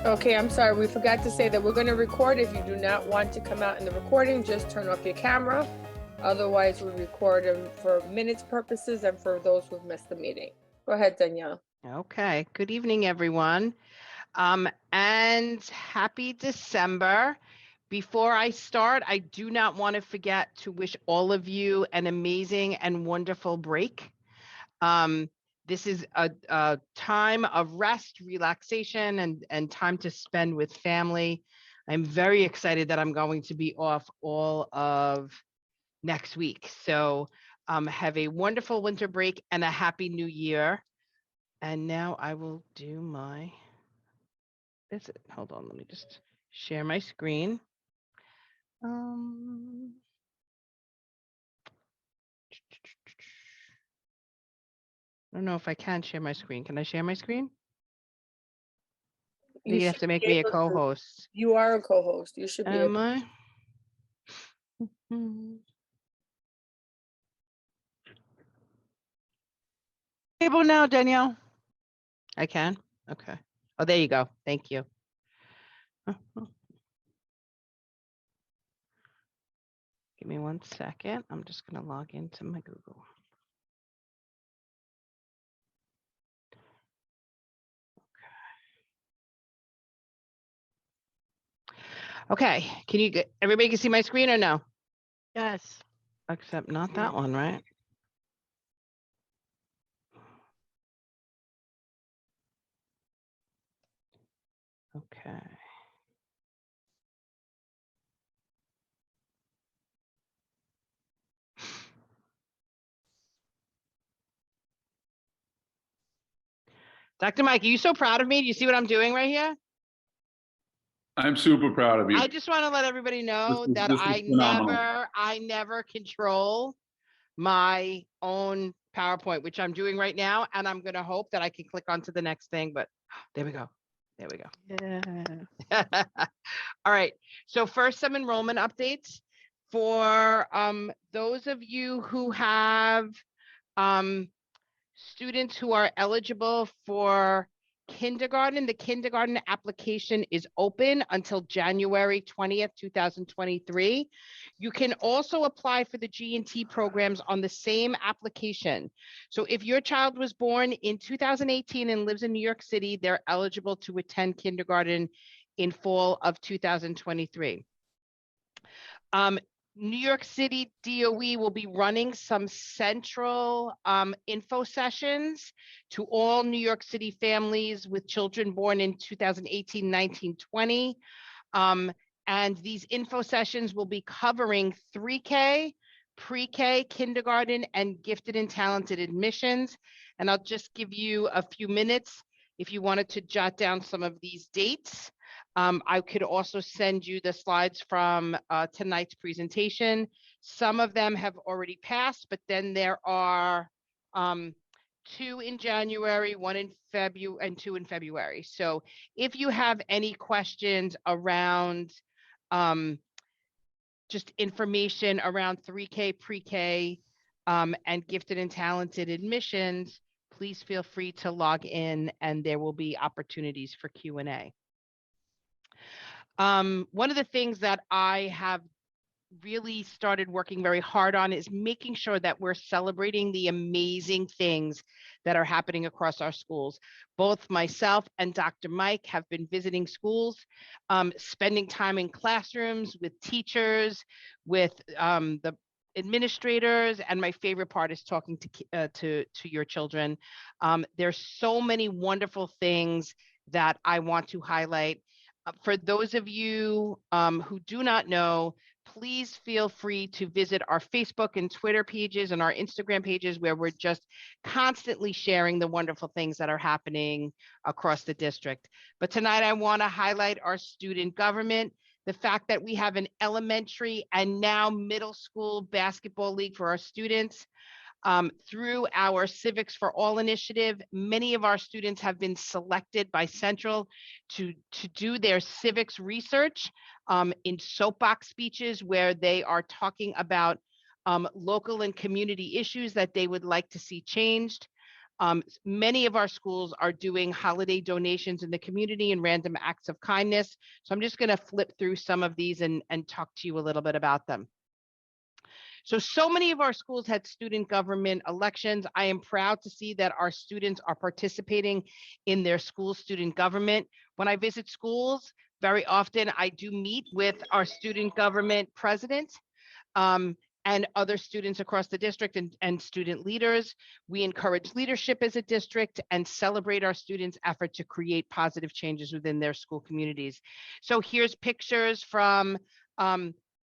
Okay, I'm sorry, we forgot to say that we're going to record. If you do not want to come out in the recording, just turn off your camera. Otherwise, we record them for minutes purposes and for those who've missed the meeting. Go ahead, Danielle. Okay, good evening, everyone. And happy December. Before I start, I do not want to forget to wish all of you an amazing and wonderful break. This is a time of rest, relaxation, and time to spend with family. I'm very excited that I'm going to be off all of next week. So have a wonderful winter break and a happy new year. And now I will do my visit. Hold on, let me just share my screen. I don't know if I can share my screen. Can I share my screen? You have to make me a co-host. You are a co-host. You should be. Am I? Able now, Danielle? I can? Okay. Oh, there you go. Thank you. Give me 1 second. I'm just going to log into my Google. Okay. Can you get everybody can see my screen or no? Yes. Except not that one, right? Okay. Dr. Mike, are you so proud of me? Do you see what I'm doing right here? I'm super proud of you. I just want to let everybody know that this is phenomenal. I never control my own PowerPoint, which I'm doing right now. And I'm going to hope that I can click on to the next thing, but there we go. There we go. Yeah. All right. So first, some enrollment updates for those of you who have students who are eligible for kindergarten. The kindergarten application is open until January 20th, 2023. You can also apply for the G&T programs on the same application. So if your child was born in 2018 and lives in New York City, they're eligible to attend kindergarten in fall of 2023. New York City DOE will be running some central info sessions to all New York City families with children born in 2018, 19, 20. And these info sessions will be covering 3K, pre-K, kindergarten, and gifted and talented admissions. And I'll just give you a few minutes if you wanted to jot down some of these dates. I could also send you the slides from tonight's presentation. Some of them have already passed, but then there are 2 in January, 1 in February, and 2 in February. So if you have any questions around just information around 3K, pre-K, and gifted and talented admissions, please feel free to log in and there will be opportunities for Q&A. One of the things that I have really started working very hard on is making sure that we're celebrating the amazing things that are happening across our schools. Both myself and Dr. Mike have been visiting schools, spending time in classrooms with teachers, with the administrators, and my favorite part is talking to your children. There's so many wonderful things that I want to highlight. For those of you who do not know, please feel free to visit our Facebook and Twitter pages and our Instagram pages where we're just constantly sharing the wonderful things that are happening across the district. But tonight I want to highlight our student government, the fact that we have an elementary and now middle school basketball league for our students. through our Civics for All initiative. Many of our students have been selected by Central to do their civics research in soapbox speeches where they are talking about local and community issues that they would like to see changed. Many of our schools are doing holiday donations in the community and random acts of kindness. So I'm just going to flip through some of these and talk to you a little bit about them. So many of our schools had student government elections. I am proud to see that our students are participating in their school student government. When I visit schools, very often I do meet with our student government president and other students across the district and student leaders. We encourage leadership as a district and celebrate our students' effort to create positive changes within their school communities. So here's pictures from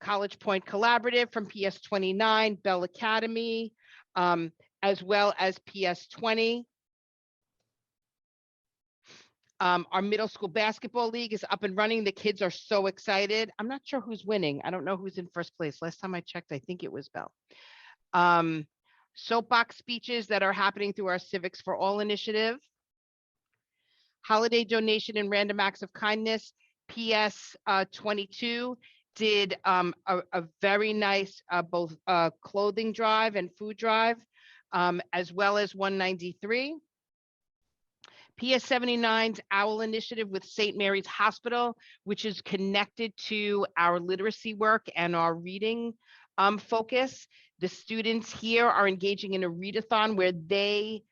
College Point Collaborative, from PS 29, Bell Academy, as well as PS 20. Our middle school basketball league is up and running. The kids are so excited. I'm not sure who's winning. I don't know who's in first place. Last time I checked, I think it was Bell. Soapbox speeches that are happening through our Civics for All initiative. Holiday donation and random acts of kindness. PS 22 did a very nice both clothing drive and food drive, as well as 193. PS 79's OWL initiative with St. Mary's Hospital, which is connected to our literacy work and our reading focus. The students here are engaging in a readathon where they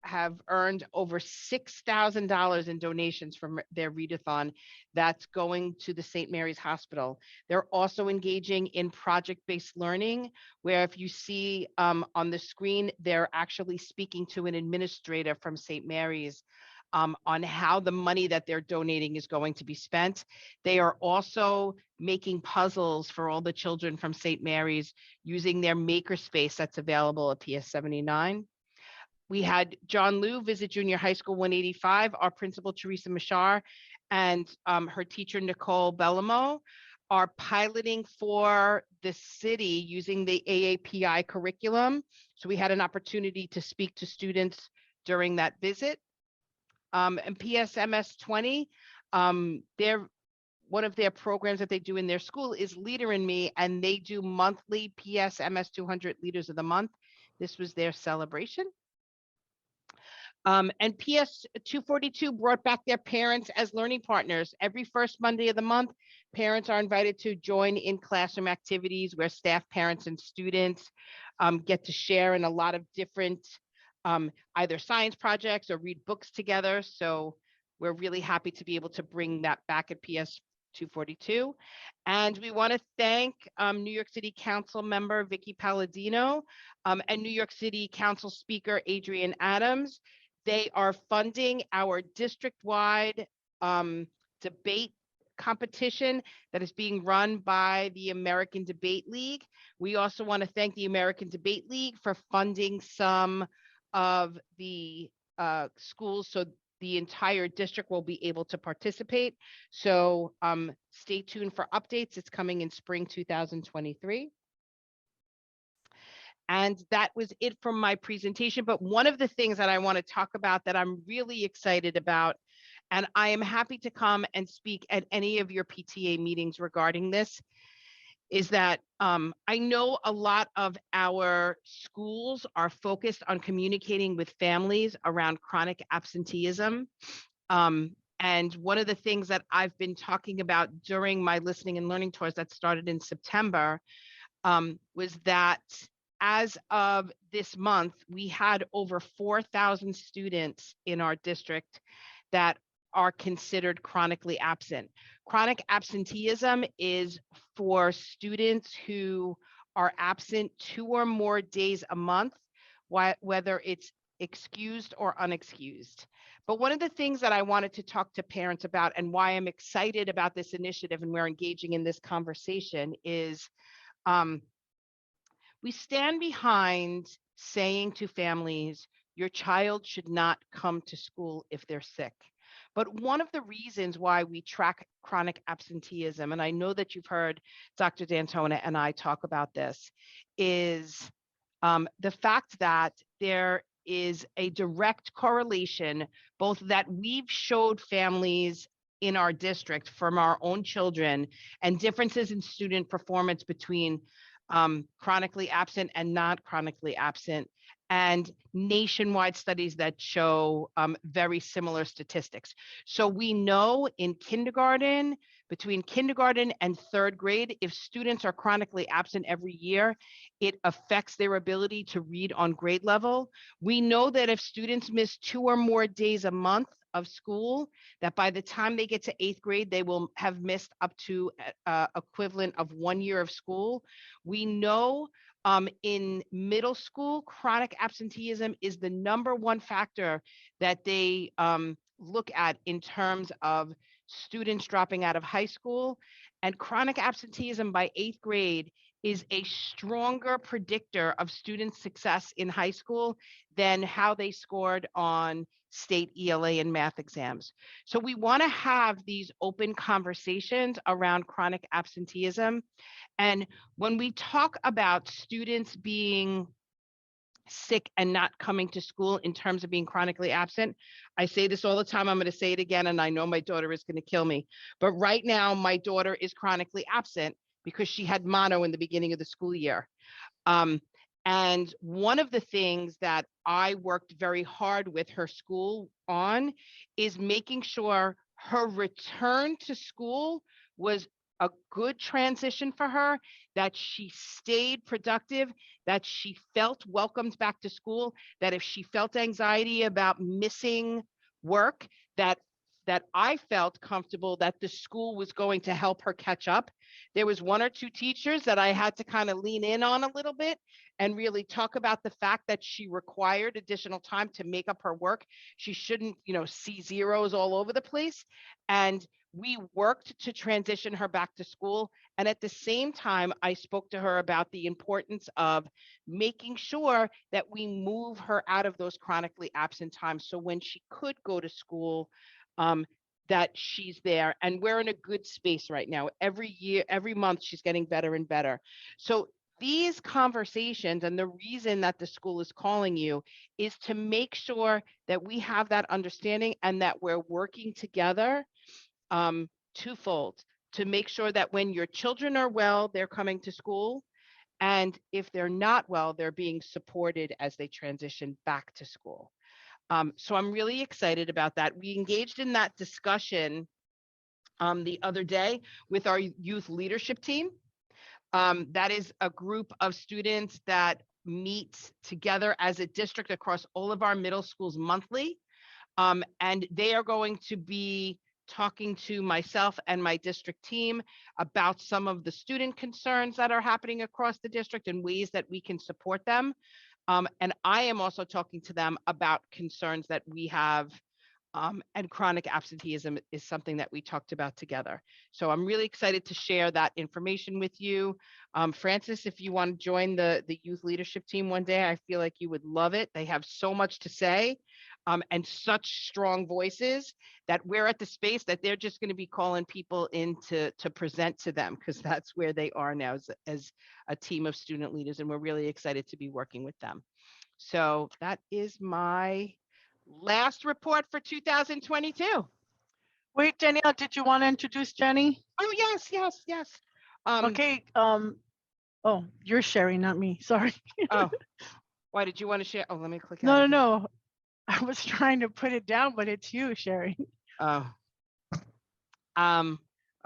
have earned over $6,000 in donations from their readathon that's going to the St. Mary's Hospital. They're also engaging in project-based learning, where if you see on the screen, they're actually speaking to an administrator from St. Mary's on how the money that they're donating is going to be spent. They are also making puzzles for all the children from St. Mary's using their makerspace that's available at PS 79. We had John Liu visit Junior High School 185. Our principal, Teresa Mashar, and her teacher, Nicole Bellamo, are piloting for the city using the AAPI curriculum. So we had an opportunity to speak to students during that visit. And PSMS 20, one of their programs that they do in their school is Leader in Me, and they do monthly PSMS 200 Leaders of the Month. This was their celebration. And PS 242 brought back their parents as learning partners. Every first Monday of the month, parents are invited to join in classroom activities where staff, parents, and students get to share in a lot of different either science projects or read books together. So we're really happy to be able to bring that back at PS 242. And we want to thank New York City Council member Vicky Palladino and New York City Council Speaker Adrian Adams. They are funding our district-wide debate competition that is being run by the American Debate League. We also want to thank the American Debate League for funding some of the schools so the entire district will be able to participate. So stay tuned for updates. It's coming in spring 2023. And that was it from my presentation. But one of the things that I want to talk about that I'm really excited about, and I am happy to come and speak at any of your PTA meetings regarding this, is that I know a lot of our schools are focused on communicating with families around chronic absenteeism. And one of the things that I've been talking about during my listening and learning tours that started in September was that as of this month, we had over 4,000 students in our district that are considered chronically absent. Chronic absenteeism is for students who are absent 2 or more days a month, whether it's excused or unexcused. But one of the things that I wanted to talk to parents about and why I'm excited about this initiative and we're engaging in this conversation is we stand behind saying to families, your child should not come to school if they're sick. But one of the reasons why we track chronic absenteeism, and I know that you've heard Dr. D'Antona and I talk about this, is the fact that there is a direct correlation, both that we've showed families in our district from our own children, and differences in student performance between chronically absent and not chronically absent, and nationwide studies that show very similar statistics. So we know in kindergarten, between kindergarten and third grade, if students are chronically absent every year, it affects their ability to read on grade level. We know that if students miss 2 or more days a month of school, that by the time they get to 8th grade, they will have missed up to equivalent of 1 year of school. We know in middle school, chronic absenteeism is the #1 factor that they look at in terms of students dropping out of high school. And chronic absenteeism by 8th grade is a stronger predictor of student success in high school than how they scored on state ELA and math exams. So we want to have these open conversations around chronic absenteeism. And when we talk about students being sick and not coming to school in terms of being chronically absent, I say this all the time, I'm going to say it again, and I know my daughter is going to kill me, but right now my daughter is chronically absent because she had mono in the beginning of the school year. And one of the things that I worked very hard with her school on is making sure her return to school was a good transition for her, that she stayed productive, that she felt welcomed back to school, that if she felt anxiety about missing work, that I felt comfortable that the school was going to help her catch up. There was 1 or 2 teachers that I had to kind of lean in on a little bit and really talk about the fact that she required additional time to make up her work. She shouldn't, see zeros all over the place. And we worked to transition her back to school. And at the same time, I spoke to her about the importance of making sure that we move her out of those chronically absent times. So when she could go to school, that she's there, and we're in a good space right now. Every year, every month, she's getting better and better. So these conversations, and the reason that the school is calling you, is to make sure that we have that understanding and that we're working together twofold, to make sure that when your children are well, they're coming to school, and if they're not well, they're being supported as they transition back to school. So I'm really excited about that. We engaged in that discussion the other day with our youth leadership team. That is a group of students that meet together as a district across all of our middle schools monthly. And they are going to be talking to myself and my district team about some of the student concerns that are happening across the district and ways that we can support them. And I am also talking to them about concerns that we have, and chronic absenteeism is something that we talked about together. So I'm really excited to share that information with you. Francis, if you want to join the youth leadership team one day, I feel like you would love it. They have so much to say, and such strong voices that we're at the space that they're just going to be calling people in to present to them, because that's where they are now as a team of student leaders, and we're really excited to be working with them. So that is my last report for 2022. Wait, Danielle, did you want to introduce Jenny? Oh, yes. Okay. Oh, you're sharing, not me. Sorry. Oh, why did you want to share? Oh, let me click. No. I was trying to put it down, but it's you sharing. Oh.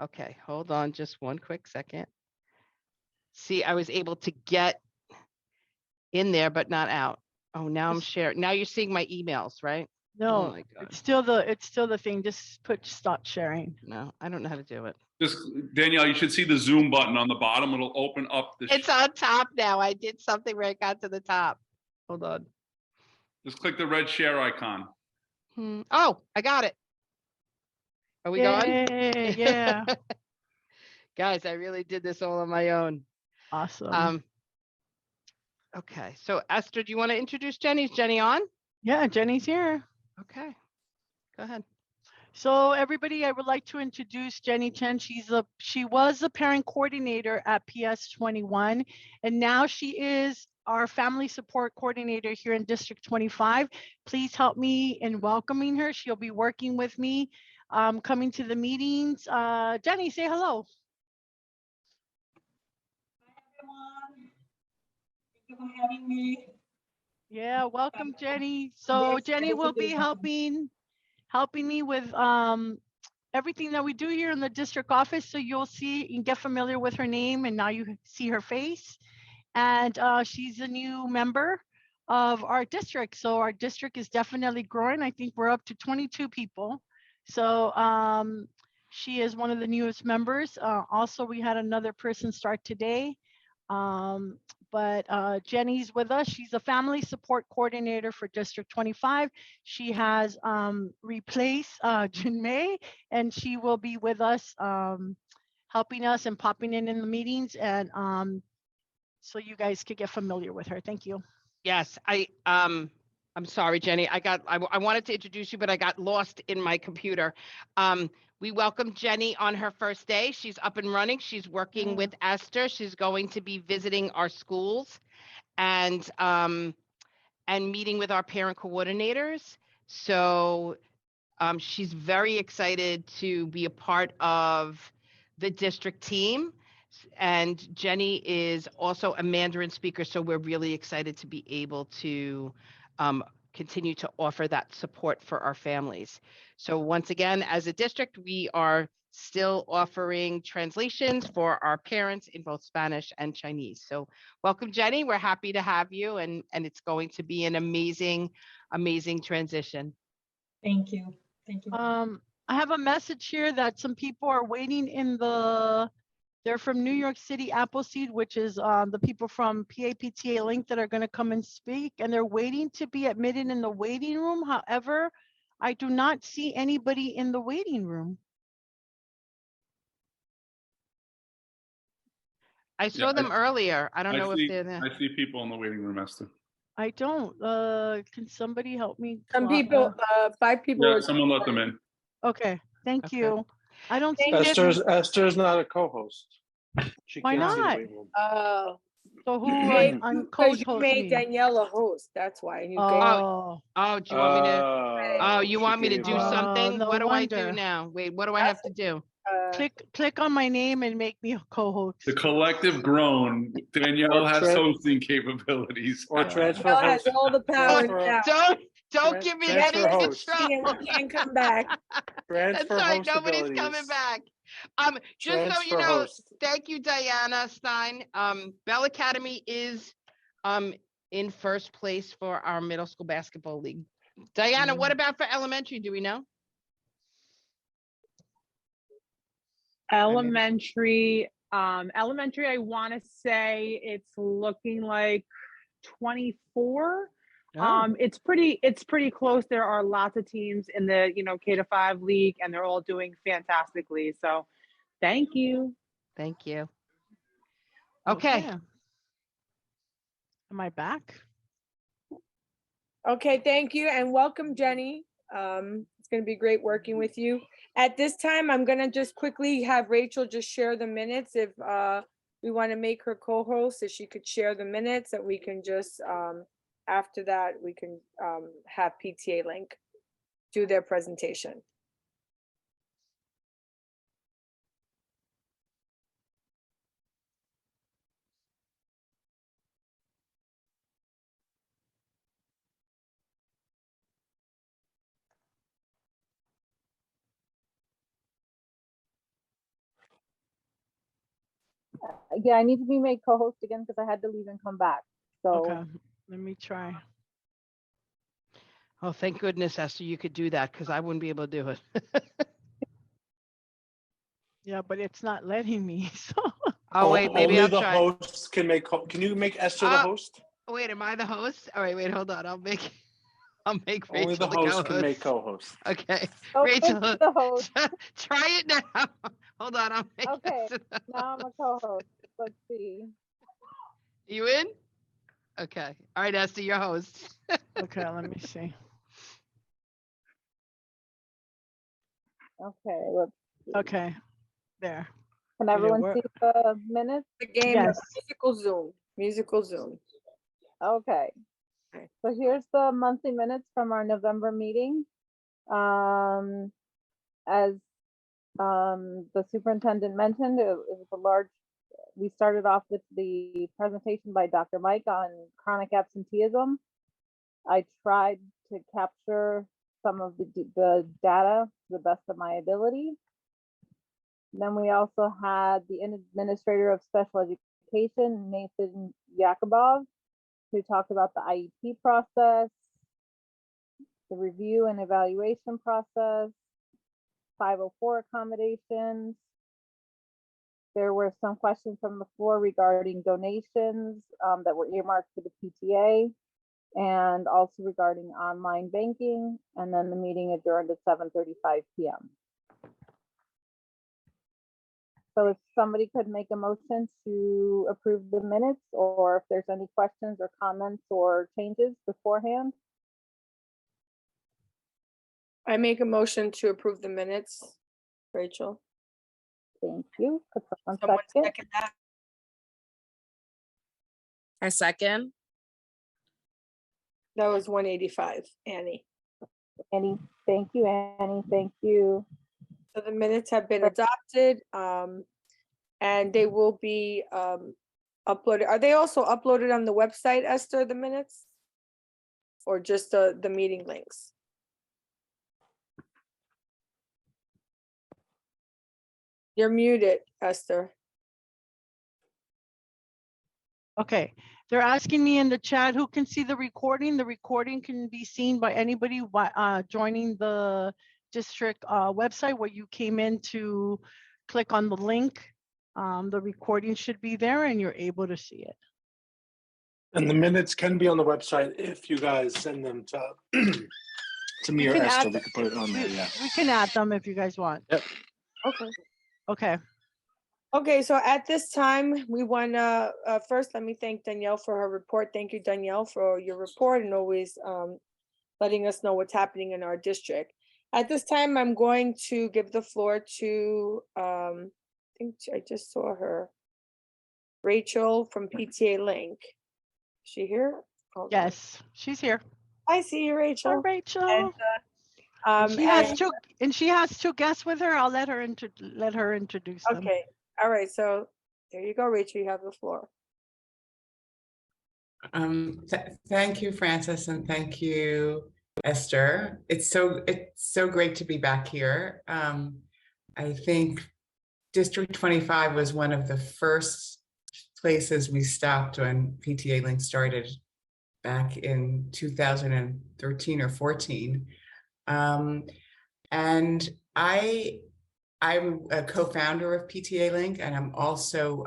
Okay, hold on just one quick second. See, I was able to get in there, but not out. Oh, now I'm sharing. Now you're seeing my emails, right? No, Oh my God. it's still the thing. Just put stop sharing. No, I don't know how to do it. Just, Danielle, you should see the Zoom button on the bottom. It'll open up the. It's on top now. I did something where it got to the top. Hold on. Just click the red share icon. Oh, I got it. Are we going? Yeah. Guys, I really did this all on my own. Awesome. Okay, so Esther, do you want to introduce Jenny? Is Jenny on? Yeah, Jenny's here. Okay, go ahead. So everybody, I would like to introduce Jenny Chen. She was a parent coordinator at PS 21, and now she is our family support coordinator here in District 25. Please help me in welcoming her. She'll be working with me, coming to the meetings. Jenny, say hello. Everyone. Thank you for having me. Yeah, welcome, Jenny. So Yes, Jenny thank will you. be helping me with everything that we do here in the district office. So you'll see and get familiar with her name, and now you see her face. And she's a new member of our district. So our district is definitely growing. I think we're up to 22 people. So she is one of the newest members. Also, we had another person start today. But Jenny's with us. She's a family support coordinator for District 25. She has replaced Jinmei, and she will be with us, helping us and popping in the meetings, and so you guys could get familiar with her. Thank you. Yes, I'm sorry, Jenny. I wanted to introduce you, but I got lost in my computer. We welcomed Jenny on her first day. She's up and running. She's working with Esther. She's going to be visiting our schools and meeting with our parent coordinators. So she's very excited to be a part of the district team. And Jenny is also a Mandarin speaker, so we're really excited to be able to continue to offer that support for our families. So once again, as a district, we are still offering translations for our parents in both Spanish and Chinese. So welcome, Jenny. We're happy to have you, and it's going to be an amazing, amazing transition. Thank you. Thank you. I have a message here that some people are waiting they're from New York City Appleseed, which is the people from PAPTA Link that are going to come and speak, and they're waiting to be admitted in the waiting room. However, I do not see anybody in the waiting room. I saw them earlier. I don't know if they're there. I see people in the waiting room, Esther. I don't. Can somebody help me? Some people, 5 people. Yeah, are- someone let them in. Okay, thank Okay. you. I don't see. Thank them. Esther's not a co-host. She Why can't see the not? waiting room. So who Made- on Because you co-host made me? Danielle a host, that's why. You gave- Oh, Oh, do you want me to? Oh, you she want me to gave do up. something? no What do I do wonder. now? Wait, what do I have to do? click on my name and make me a co-host. The collective groan. Danielle Or has Trent. hosting capabilities. Or transfer Danielle has host. all the power Transfer- now. Don't give me Transfer any host. trouble. We can't come back. That's Transfer right. host Nobody's abilities. coming back. Just so you Transfer know, host. thank you, Diana Stein. Bell Academy is in first place for our middle school basketball league. Diana, what about for elementary? Do we know? Elementary, I want to say it's looking like 24. It's pretty close. There are lots of teams in the, K-5 league, and they're all doing fantastically. So thank you. Thank you. Okay. Am I back? Okay, thank you and welcome, Jenny. It's going to be great working with you. At this time, I'm going to just quickly have Rachel just share the minutes. If we want to make her co-host, if she could share the minutes, that we can just, after that, we can have PTA Link do their presentation. Yeah, I need to be made co-host again because I had to leave and come back. So Okay, let me try. Oh, thank goodness, Esther, you could do that because I wouldn't be able to do it. Yeah, but it's not letting me. So Oh, wait, maybe Only I'll the try. hosts can make. Can you make Esther the host? Wait, am I the host? All right, wait, hold on. I'll make Rachel Only the host can make co-host. co-host. Okay, okay, Rachel, the host. try it now. Hold on, I'll make Okay, Esther the now I'm a co-host. Let's see. You in? Okay. All right, Esther, your host. okay, let me see. Okay, let's, Okay, there. can Yeah, everyone we're- see the minutes? The game, Yes. musical Zoom. Okay. Okay. So here's the monthly minutes from our November meeting. As the superintendent mentioned, it was a large, we started off with the presentation by Dr. Mike on chronic absenteeism. I tried to capture some of the data to the best of my ability. Then we also had the administrator of special education, Nathan Yakubov, who talked about the IEP process, the review and evaluation process, 504 accommodations. There were some questions from the floor regarding donations that were earmarked for the PTA, and also regarding online banking. And then the meeting adjourned at 7:35 p.m. So if somebody could make a motion to approve the minutes, or if there's any questions or comments or changes beforehand. I make a motion to approve the minutes. Rachel. Thank you. Could someone Someone second? second that? I second. That was 185, Annie. Annie, thank you, Annie, thank you. So the minutes have been adopted, and they will be uploaded. Are they also uploaded on the website, Esther, the minutes? Or just the meeting links? You're muted, Esther. Okay, they're asking me in the chat who can see the recording. The recording can be seen by anybody joining the district website where you came in to click on the link. The recording should be there and you're able to see it. And the minutes can be on the website if you guys send them to me or can Esther. add We can put it on there, yeah. We can add them if you guys want. Okay. Okay, Okay, so at this time, we want to, first, let me thank Danielle for her report. Thank you, Danielle, for your report and always letting us know what's happening in our district. At this time, I'm going to give the floor to, I think I just saw her, Rachel from PTA Link. Is she here? Hold on. yes, she's here. I see you, Hi, Rachel. Rachel. And, She has two guests with her. I'll let her introduce them. okay, all right, so there you go, Rachel, you have the floor. Thank you, Francis, and thank you, Esther. It's so great to be back here. I think District 25 was one of the first places we stopped when PTA Link started back in 2013 or 14. And I'm a co-founder of PTA Link, and I'm also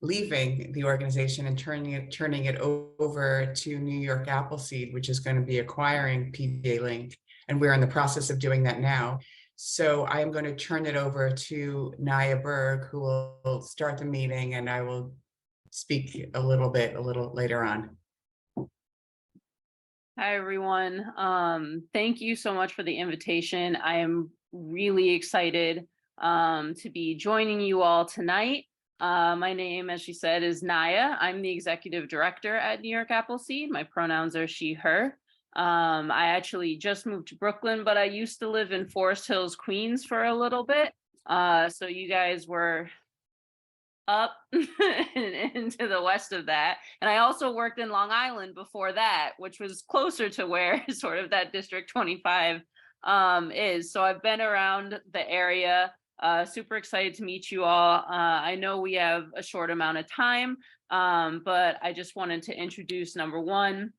leaving the organization and turning it over to New York Appleseed, which is going to be acquiring PTA Link, and we're in the process of doing that now. So I am going to turn it over to Naya Berg, who will start the meeting, and I will speak a little later on. Hi, everyone. Thank you so much for the invitation. I am really excited to be joining you all tonight. My name, as she said, is Naya. I'm the executive director at New York Appleseed. My pronouns are she, her. I actually just moved to Brooklyn, but I used to live in Forest Hills, Queens for a little bit. So you guys were up into the west of that. And I also worked in Long Island before that, which was closer to where sort of that District 25 is. So I've been around the area, super excited to meet you all. I know we have a short amount of time, but I just wanted to introduce number one,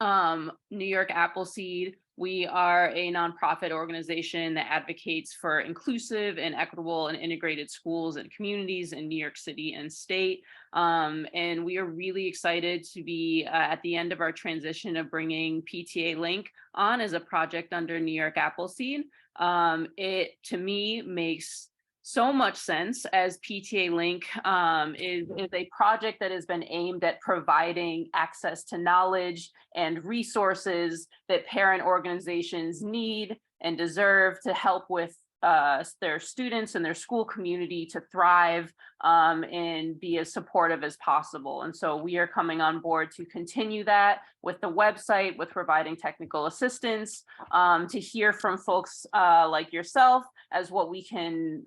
New York Appleseed. We are a nonprofit organization that advocates for inclusive and equitable and integrated schools and communities in New York City and state. And we are really excited to be at the end of our transition of bringing PTA Link on as a project under New York Appleseed. It, to me, makes so much sense, as PTA Link is a project that has been aimed at providing access to knowledge and resources that parent organizations need and deserve to help with their students and their school community to thrive and be as supportive as possible. And so we are coming on board to continue that with the website, with providing technical assistance, to hear from folks like yourself as what we can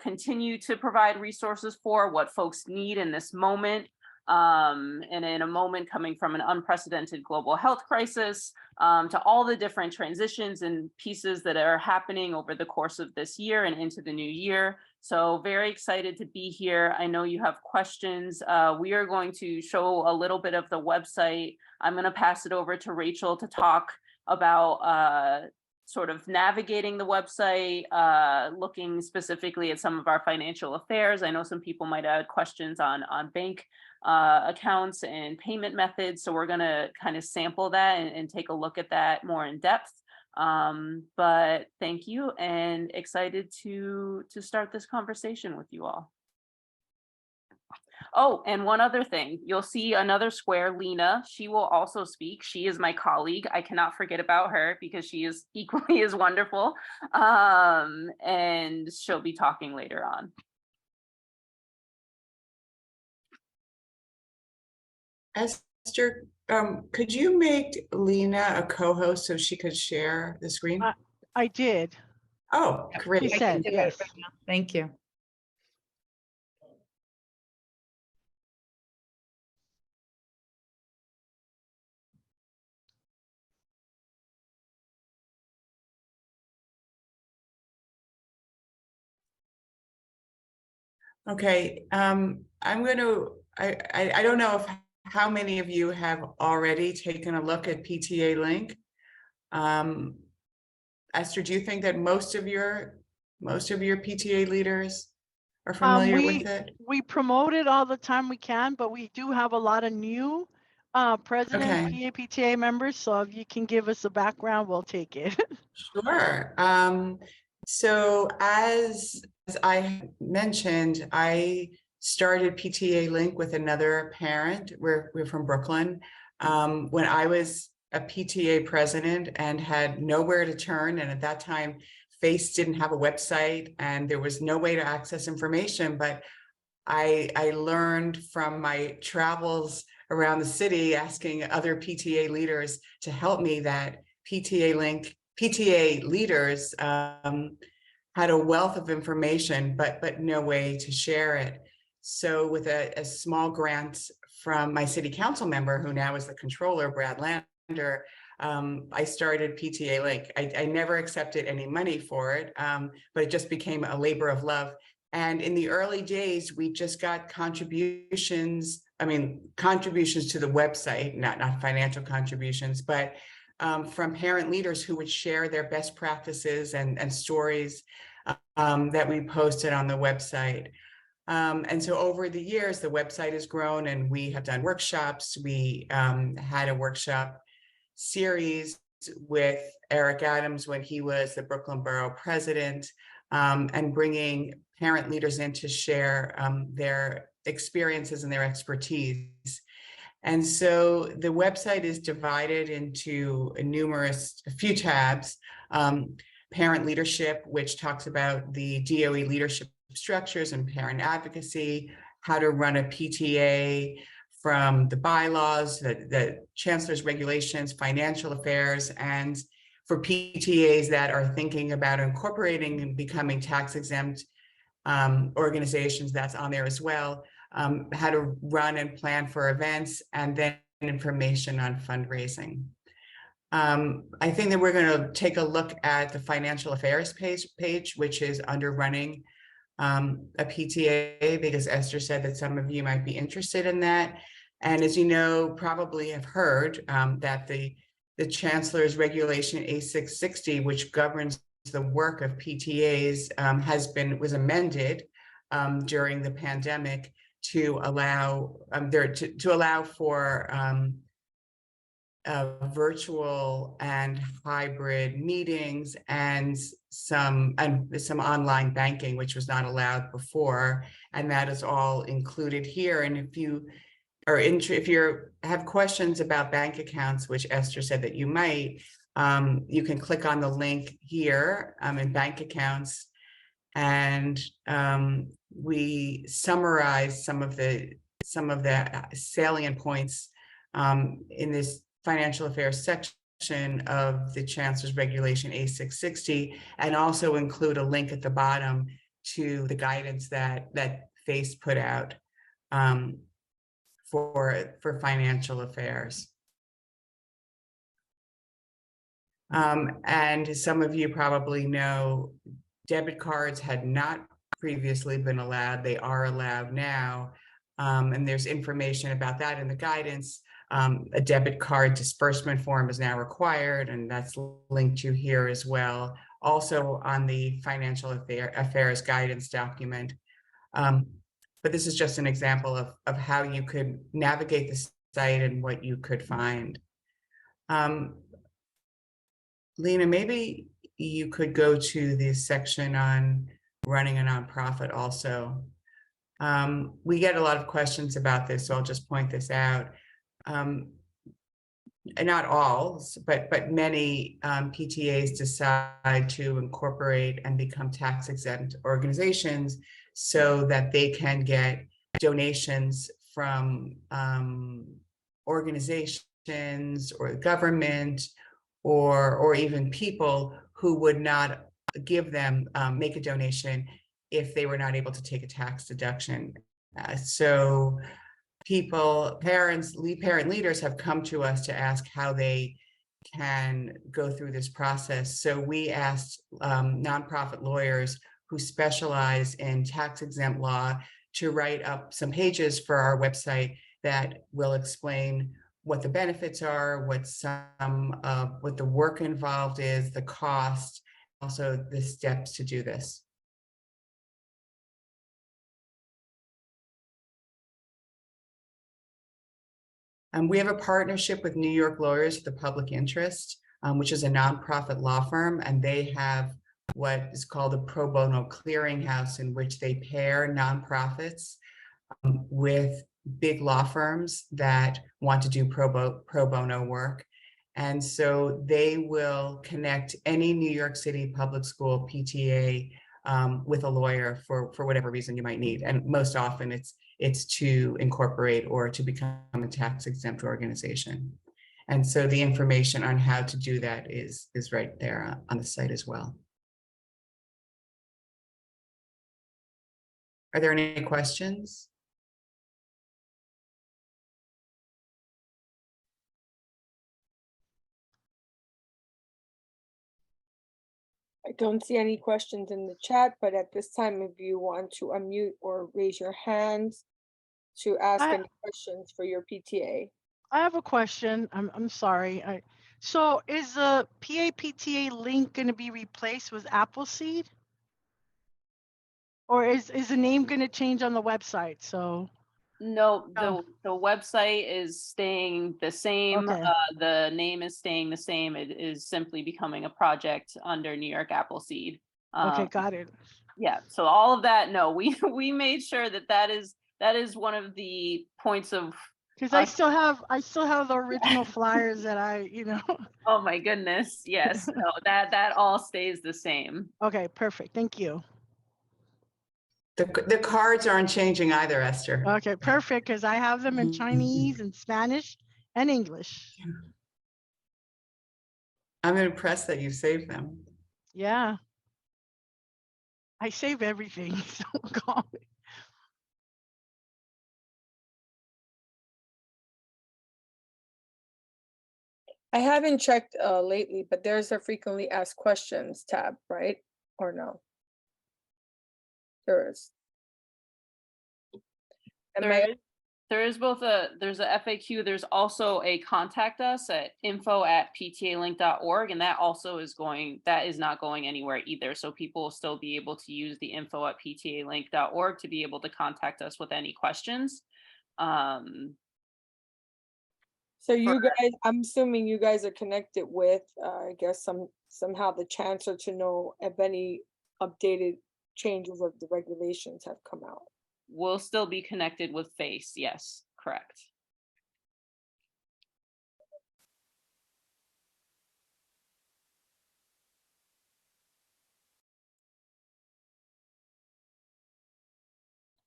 continue to provide resources for, what folks need in this moment. And in a moment coming from an unprecedented global health crisis, to all the different transitions and pieces that are happening over the course of this year and into the new year. So very excited to be here. I know you have questions. We are going to show a little bit of the website. I'm going to pass it over to Rachel to talk about sort of navigating the website, looking specifically at some of our financial affairs. I know some people might have questions on bank accounts and payment methods. So we're going to kind of sample that and take a look at that more in depth. But thank you, and excited to start this conversation with you all. Oh, and one other thing, you'll see another square, Lena. She will also speak. She is my colleague. I cannot forget about her because she is equally as wonderful. And she'll be talking later on. Esther, could you make Lena a co-host so she could share the screen? I did. Oh, great. She said, yes. Thank you. Okay, I'm going to, I don't know how many of you have already taken a look at PTA Link. Esther, do you think that most of your PTA leaders are familiar with it? We promote it all the time we can, but we do have a lot of new president PTA members. So if you can give us a background, we'll take it. Sure. So as I mentioned, I started PTA Link with another parent. We're from Brooklyn. When I was a PTA president and had nowhere to turn, and at that time, FACE didn't have a website and there was no way to access information, but I learned from my travels around the city, asking other PTA leaders to help me, that PTA leaders had a wealth of information, but no way to share it. So with a small grant from my city council member, who now is the controller, Brad Lander, I started PTA Link. I never accepted any money for it, but it just became a labor of love. And in the early days, we just got contributions to the website, not financial contributions, but from parent leaders who would share their best practices and stories that we posted on the website. And so over the years, the website has grown and we have done workshops. We had a workshop series with Eric Adams when he was the Brooklyn Borough president, and bringing parent leaders in to share their experiences and their expertise. And so the website is divided into a few tabs. Parent leadership, which talks about the DOE leadership structures and parent advocacy, how to run a PTA, from the bylaws, the chancellor's regulations, financial affairs, and for PTAs that are thinking about incorporating and becoming tax exempt organizations, that's on there as well. How to run and plan for events, and then information on fundraising. I think that we're going to take a look at the financial affairs page, which is under running a PTA, because Esther said that some of you might be interested in that. And as you know, probably have heard that the Chancellor's Regulation A660, which governs the work of PTAs, was amended during the pandemic to allow for virtual and hybrid meetings and some online banking, which was not allowed before, and that is all included here. And if you have questions about bank accounts, which Esther said that you might, you can click on the link here in bank accounts, And we summarize some of the salient points in this financial affairs section of the Chancellor's Regulation A660, and also include a link at the bottom to the guidance that FACE put out for financial affairs. And some of you probably know debit cards had not previously been allowed. They are allowed now. And there's information about that in the guidance. A debit card disbursement form is now required, and that's linked to here as well. Also on the financial affairs guidance document. But this is just an example of how you could navigate the site and what you could find. Lena, maybe you could go to the section on running a nonprofit also. We get a lot of questions about this, so I'll just point this out. And not all, but many PTAs decide to incorporate and become tax exempt organizations so that they can get donations from organizations or the government or even people who would not give them, make a donation if they were not able to take a tax deduction. So parent leaders have come to us to ask how they can go through this process. So we asked nonprofit lawyers who specialize in tax exempt law to write up some pages for our website that will explain what the benefits are, what the work involved is, the cost, also the steps to do this. We have a partnership with New York Lawyers for the Public Interest, which is a nonprofit law firm, and they have what is called a pro bono clearinghouse, in which they pair nonprofits with big law firms that want to do pro bono work. And so they will connect any New York City public school PTA with a lawyer for whatever reason you might need. And most often it's to incorporate or to become a tax exempt organization. And so the information on how to do that is right there on the site as well. Are there any questions? I don't see any questions in the chat, but at this time, if you want to unmute or raise your hands to ask any questions for your PTA. I have a question. I'm sorry. So is the PAPTA link going to be replaced with Appleseed? Or is the name going to change on the website? So No, the website is staying the same. Okay. The name is staying the same. It is simply becoming a project under New York Appleseed. Okay, got it. Yeah, so all of that, no, we made sure that is one of the points of. Because I still have the original flyers that Oh my goodness, yes, no, that all stays the same. Okay, perfect. Thank you. The cards aren't changing either, Esther. Okay, perfect, because I have them in Chinese and Spanish and English. I'm impressed that you saved them. Yeah. I save everything, so call me. I haven't checked lately, but there's a frequently asked questions tab, right? Or no? There is. There is both there's a FAQ, there's also a contact us at info@ptalink.org, and that also is not going anywhere either. So people will still be able to use the info@ptalink.org to be able to contact us with any questions. So you guys, I'm assuming you guys are connected with, I guess somehow the chancellor to know if any updated changes of the regulations have come out. We'll still be connected with FACE, yes, correct.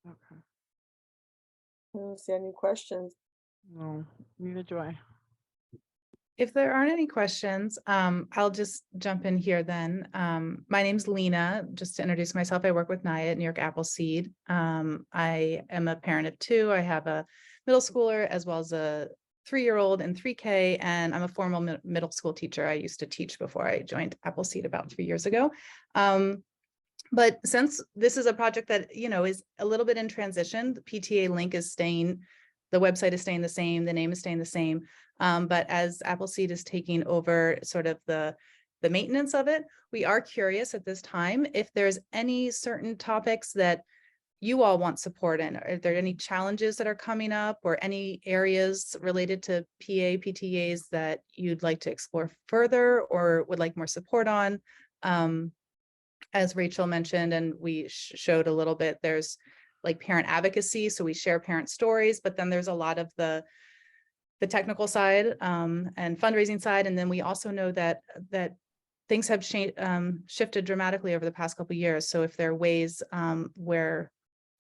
Okay. I don't see any questions. No, neither do I. If there aren't any questions, I'll just jump in here then. My name's Lena. Just to introduce myself, I work with NIA at New York Appleseed. I am a parent of two. I have a middle schooler as well as a 3-year-old and 3K, and I'm a formal middle school teacher. I used to teach before I joined Appleseed about 3 years ago. But since this is a project that, you know, is a little bit in transition, the PTA link is staying, the website is staying the same, the name is staying the same. But as Appleseed is taking over sort of the maintenance of it, we are curious at this time if there's any certain topics that you all want support in. Are there any challenges that are coming up or any areas related to PTAs that you'd like to explore further or would like more support on? As Rachel mentioned, and we showed a little bit, there's like parent advocacy. So we share parent stories, but then there's a lot of the technical side and fundraising side. And then we also know that things have shifted dramatically over the past couple of years. So if there are ways where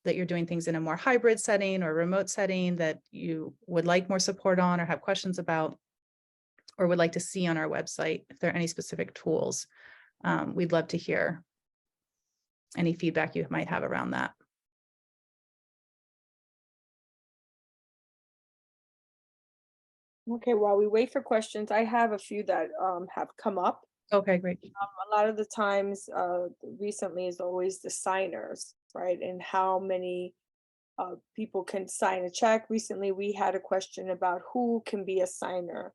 that you're doing things in a more hybrid setting or remote setting that you would like more support on or have questions about, or would like to see on our website, if there are any specific tools, we'd love to hear any feedback you might have around that. Okay, while we wait for questions, I have a few that have come up. Okay, great. A lot of the times recently is always the signers, right? And how many people can sign a check. Recently, we had a question about who can be a signer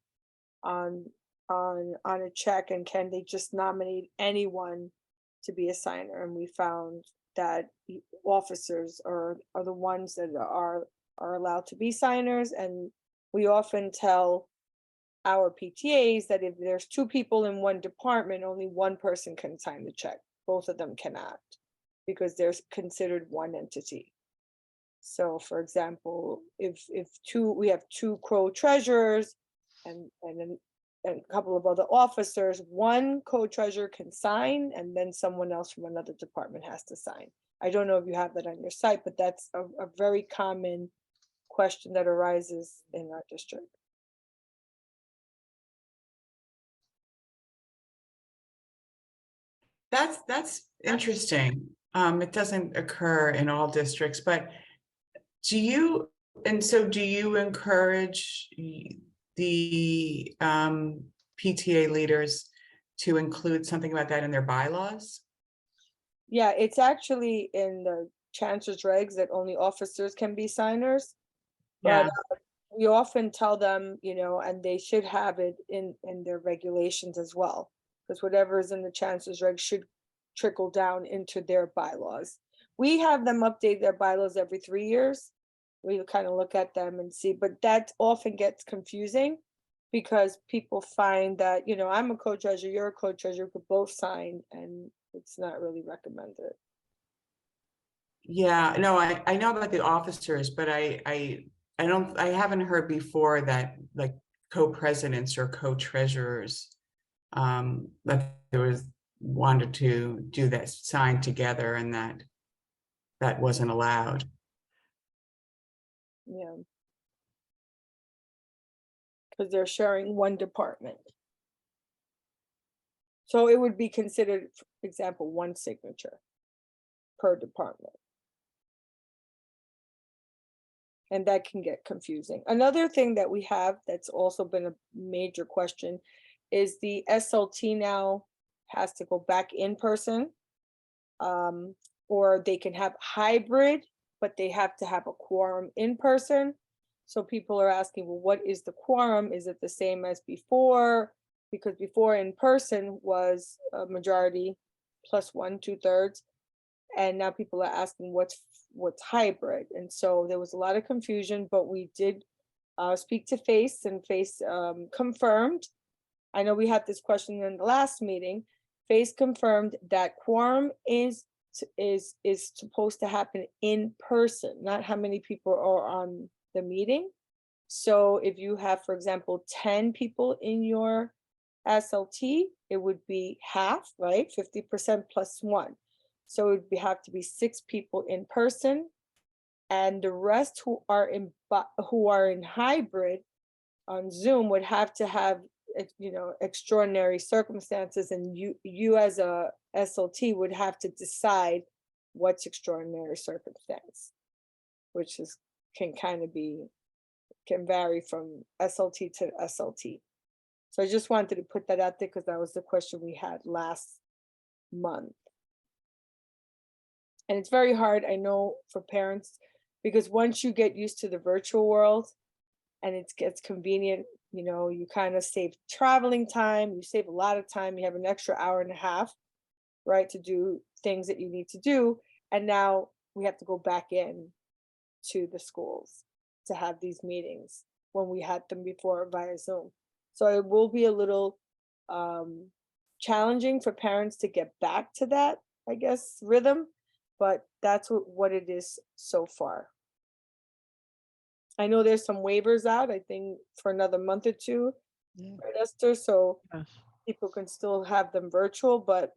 on a check, and can they just nominate anyone to be a signer? And we found that officers are the ones that are allowed to be signers. And we often tell our PTAs that if there's 2 people in one department, only one person can sign the check. Both of them cannot, because they're considered one entity. So for example, if we have 2 co-treasurers and a couple of other officers, one co-treasurer can sign, and then someone else from another department has to sign. I don't know if you have that on your site, but that's a very common question that arises in our district. That's interesting. It doesn't occur in all districts, but do you encourage the PTA leaders to include something about that in their bylaws? Yeah, it's actually in the chancellor's regs that only officers can be signers. Yeah. But we often tell them, you know, and they should have it in their regulations as well, because whatever is in the chancellor's regs should trickle down into their bylaws. We have them update their bylaws every 3 years. We kind of look at them and see, but that often gets confusing because people find that, you know, I'm a co-treasurer, you're a co-treasurer, could both sign, and it's not really recommended. Yeah, no, I know about the officers, but I haven't heard before that like co-presidents or co-treasurers that there was wanted to do that sign together, and that wasn't allowed. Yeah. Because they're sharing one department. So it would be considered, for example, one signature per department. And that can get confusing. Another thing that we have that's also been a major question is the SLT now has to go back in person, or they can have hybrid, but they have to have a quorum in person. So people are asking, well, what is the quorum? Is it the same as before? Because before in person was a majority plus 1 2/3. And now people are asking what's hybrid. And so there was a lot of confusion, but we did speak to FACE, and FACE confirmed. I know we had this question in the last meeting. FACE confirmed that quorum is supposed to happen in person, not how many people are on the meeting. So if you have, for example, 10 people in your SLT, it would be half, right? 50% plus 1. So it would have to be 6 people in person And the rest who are in hybrid on Zoom would have to have, extraordinary circumstances, and you as a SLT would have to decide what's extraordinary circumstance, which can vary from SLT to SLT. So I just wanted to put that out there because that was the question we had last month. And it's very hard, I know, for parents, because once you get used to the virtual world and it gets convenient, you kind of save traveling time, you save a lot of time, you have an extra hour and a half, right, to do things that you need to do. And now we have to go back in to the schools to have these meetings when we had them before via Zoom. So it will be a little challenging for parents to get back to that, I guess, rhythm, but that's what it is so far. I know there's some waivers out, I think, for another month or two, right, Esther? So people can still have them virtual, but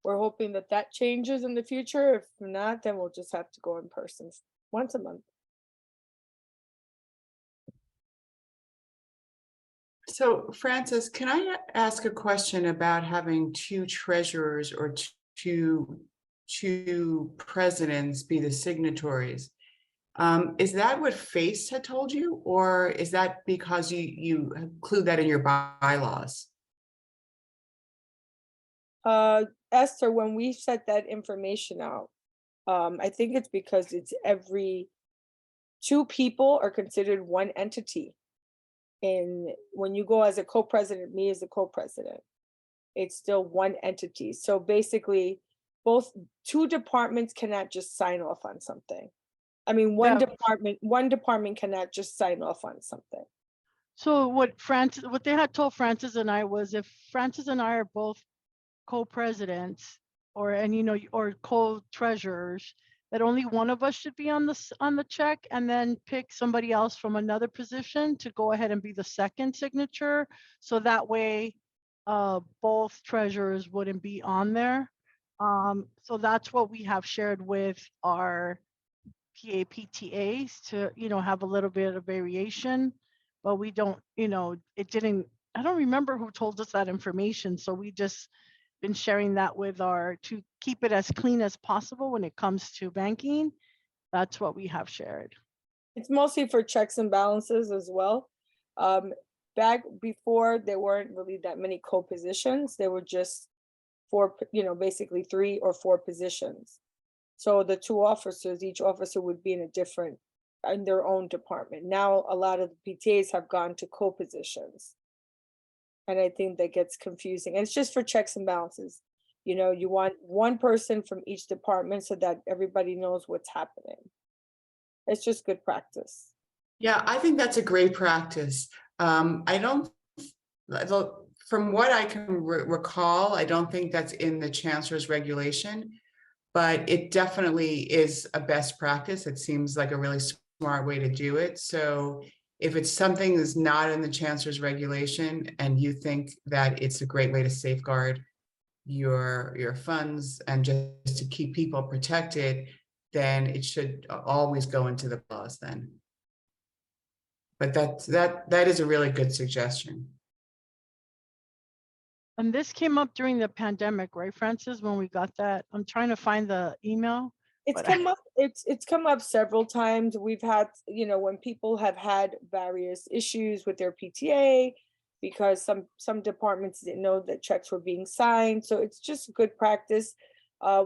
we're hoping that changes in the future. If not, then we'll just have to go in person once a month. So Francis, can I ask a question about having two treasurers or two presidents be the signatories? Is that what FACE had told you, or is that because you include that in your bylaws? Esther, when we set that information out, I think it's because it's two people are considered one entity. And when you go as a co-president, me as a co-president, it's still one entity. So basically, two departments cannot just sign off on something. I mean, one department cannot just sign off on something. So what they had told Francis and I was, if Francis and I are both co-presidents or co-treasurers, that only one of us should be on the check, and then pick somebody else from another position to go ahead and be the second signature. So that way both treasurers wouldn't be on there. So that's what we have shared with our PAPTAs to, have a little bit of variation, but we don't, I don't remember who told us that information. So we just been sharing that with to keep it as clean as possible when it comes to banking. That's what we have shared. It's mostly for checks and balances as well. Back before, there weren't really that many co-positions. There were just basically 3 or 4 positions. So the 2 officers, each officer would be in their own department. Now, a lot of the PTAs have gone to co-positions. And I think that gets confusing. And it's just for checks and balances. You want one person from each department so that everybody knows what's happening. It's just good practice. Yeah, I think that's a great practice. From what I can recall, I don't think that's in the chancellor's regulation, but it definitely is a best practice. It seems like a really smart way to do it. So if it's something that's not in the chancellor's regulation and you think that it's a great way to safeguard your funds and just to keep people protected, then it should always go into the laws then. But that is a really good suggestion. And this came up during the pandemic, right, Francis, when we got that? I'm trying to find the email. It's come up several times. We've had, when people have had various issues with their PTA because some departments didn't know that checks were being signed. So it's just good practice.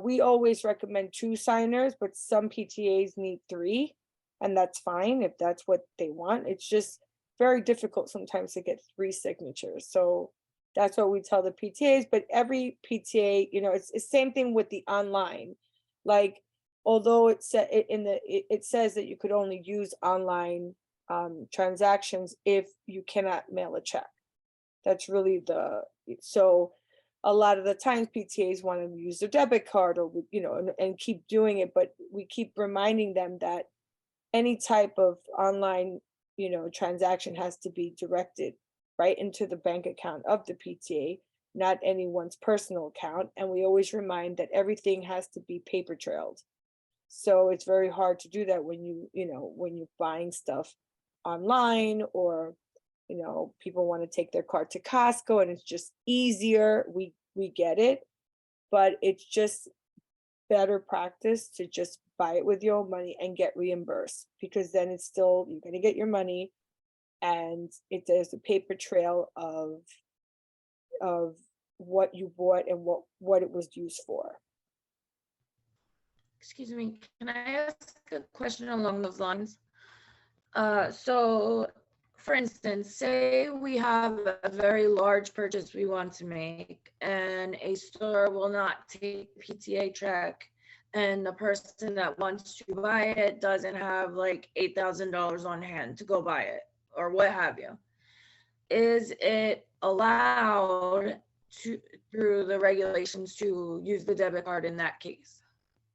We always recommend 2 signers, but some PTAs need 3, and that's fine if that's what they want. It's just very difficult sometimes to get 3 signatures. So that's what we tell the PTAs, but every PTA, it's the same thing with the online. Like, although it says that you could only use online transactions if you cannot mail a check. That's really so a lot of the times PTAs want to use their debit card or, and keep doing it, but we keep reminding them that any type of online, transaction has to be directed right into the bank account of the PTA, not anyone's personal account. And we always remind that everything has to be paper trailed. So it's very hard to do that when when you're buying stuff online, or, people want to take their card to Costco and it's just easier. We get it, but it's just better practice to just buy it with your own money and get reimbursed, because then it's still, you're gonna get your money, and there's a paper trail of what you bought and what it was used for. Excuse me, can I ask a question along those lines? So for instance, say we have a very large purchase we want to make and a store will not take PTA check, and the person that wants to buy it doesn't have like $8,000 on hand to go buy it or what have you. Is it allowed to, through the regulations, to use the debit card in that case?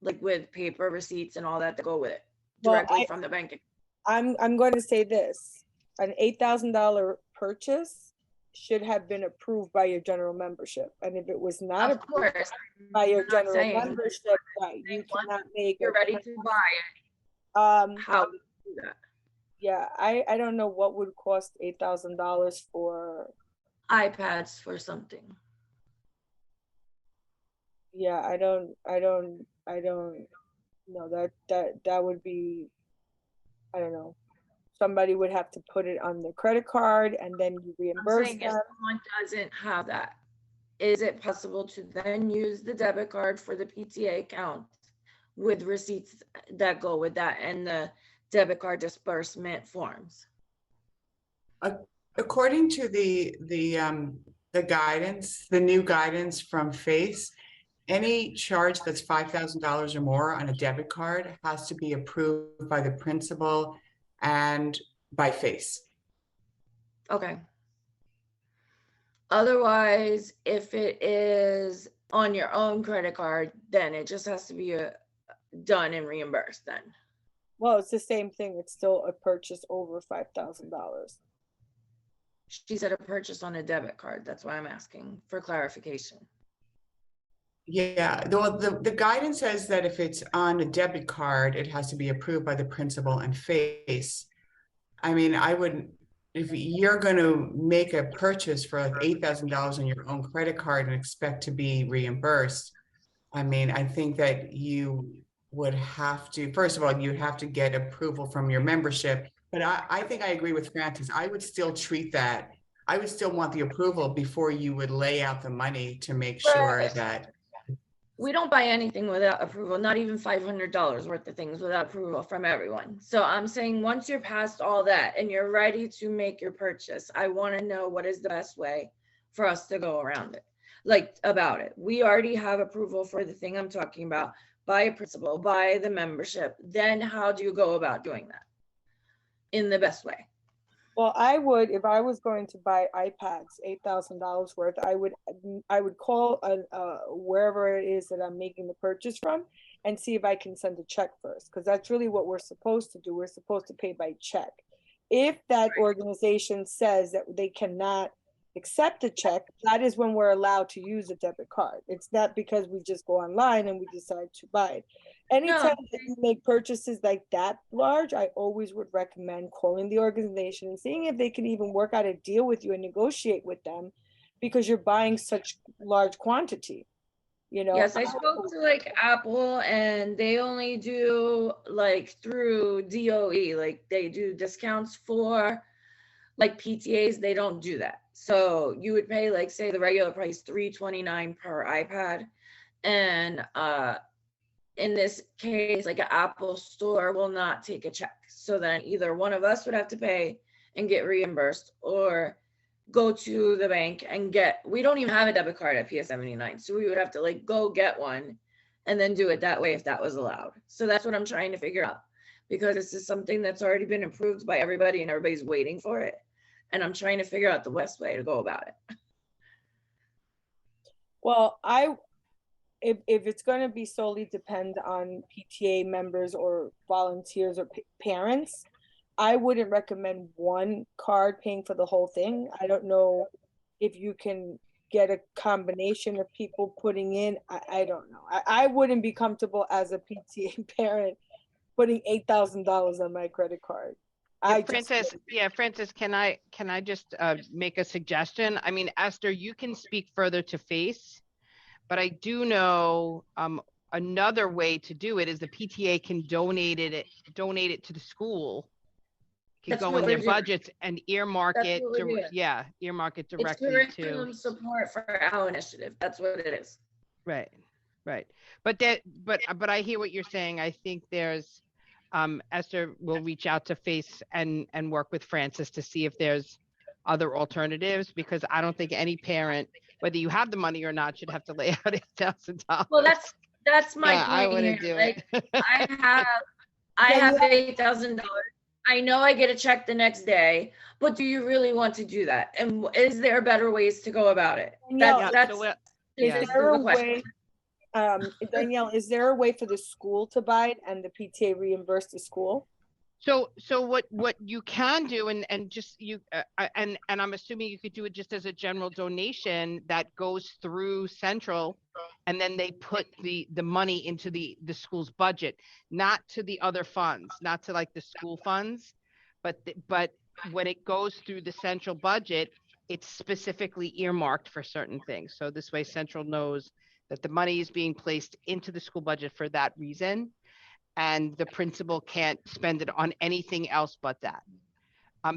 Like with paper receipts and all that to go with it directly from the bank? I'm going to say this, an $8,000 purchase should have been approved by your general membership. And if it was not approved by your general membership, right, you cannot make you're ready to buy it. How would you do that? Yeah, I don't know what would cost $8,000 for iPads for something. Yeah, I don't know, that would be, I don't know. Somebody would have to put it on the credit card and then you reimburse them. If someone doesn't have that, is it possible to then use the debit card for the PTA account with receipts that go with that and the debit card disbursement forms? According to the guidance, the new guidance from FACE, any charge that's $5,000 or more on a debit card has to be approved by the principal and by FACE. Okay. Otherwise, if it is on your own credit card, then it just has to be done and reimbursed then. Well, it's the same thing. It's still a purchase over $5,000. She said a purchase on a debit card. That's why I'm asking for clarification. Yeah, the guidance says that if it's on a debit card, it has to be approved by the principal and FACE. I mean, I wouldn't, if you're going to make a purchase for like $8,000 on your own credit card and expect to be reimbursed, I mean, I think that you would have to, first of all, you have to get approval from your membership. But I think I agree with Francis. I would still treat that. I would still want the approval before you would lay out the money to make sure that. We don't buy anything without approval, not even $500 worth of things without approval from everyone. So I'm saying once you're past all that and you're ready to make your purchase, I want to know what is the best way for us to go around it, like about it. We already have approval for the thing I'm talking about by a principal, by the membership. Then how do you go about doing that in the best way? Well, I would, if I was going to buy iPads, $8,000 worth, I would call wherever it is that I'm making the purchase from and see if I can send a check first, because that's really what we're supposed to do. We're supposed to pay by check. If that organization says that they cannot accept a check, that is when we're allowed to use a debit card. It's not because we just go online and we decide to buy it. Anytime that you make purchases like that large, I always would recommend calling the organization and seeing if they can even work out a deal with you and negotiate with them, because you're buying such large quantity. Yes, I spoke to like Apple, and they only do like through DOE, like they do discounts for like PTAs. They don't do that. So you would pay like, say, the regular price $329 per iPad, and in this case, like an Apple store will not take a check. So then either one of us would have to pay and get reimbursed, or go to the bank and we don't even have a debit card at PS79. So we would have to like go get one and then do it that way if that was allowed. So that's what I'm trying to figure out, because this is something that's already been approved by everybody and everybody's waiting for it. And I'm trying to figure out the best way to go about it. Well, if it's going to be solely depend on PTA members or volunteers or parents, I wouldn't recommend one card paying for the whole thing. I don't know if you can get a combination of people putting in. I don't know. I wouldn't be comfortable as a PTA parent putting $8,000 on my credit card. Francis, Francis, can I just make a suggestion? I mean, Esther, you can speak further to FACE, but I do know another way to do it is the PTA can donate it to the school. Can That's go what in their we're doing. budgets and earmark That's it. what we're doing. Earmark it It's directly to. curriculum support for our initiative. That's what it is. Right. But I hear what you're saying. I think there's Esther will reach out to FACE and work with Francis to see if there's other alternatives, because I don't think any parent, whether you have the money or not, should have to lay out $8,000. Well, that's my point. I wouldn't here. do Like, it. I have $8,000. I know I get a check the next day, but do you really want to do that? And is there better ways to go about it? Danielle, This is there a the question. way, Danielle, is there a way for the school to buy it and the PTA reimburse the school? So what you can do, and just and I'm assuming you could do it just as a general donation that goes through Central, and then they put the money into the school's budget, not to the other funds, not to like the school funds, but when it goes through the Central budget, it's specifically earmarked for certain things. So this way Central knows that the money is being placed into the school budget for that reason, and the principal can't spend it on anything else but that.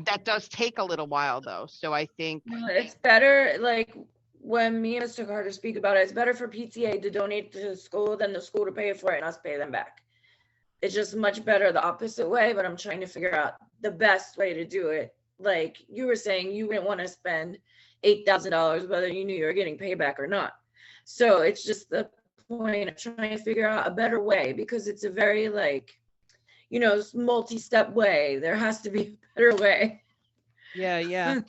That does take a little while though. So I think It's better, like when me and Mr. Carter speak about it, it's better for PTA to donate to the school than the school to pay for it and us pay them back. It's just much better the opposite way, but I'm trying to figure out the best way to do it. Like you were saying, you wouldn't want to spend $8,000 whether you knew you were getting payback or not. So it's just the point of trying to figure out a better way, because it's a very multi-step way. There has to be a better way. Yeah.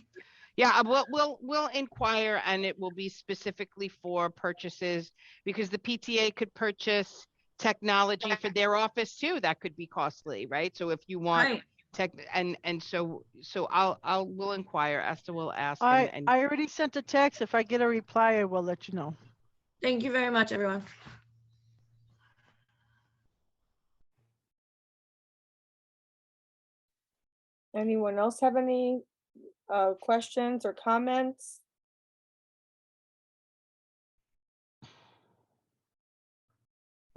We'll inquire, and it will be specifically for purchases, because the PTA could purchase technology for their office too. That could be costly, right? So if you want Right. tech, and so we'll inquire. Esther will ask. I already sent a text. If I get a reply, I will let you know. Thank you very much, everyone. Anyone else have any questions or comments?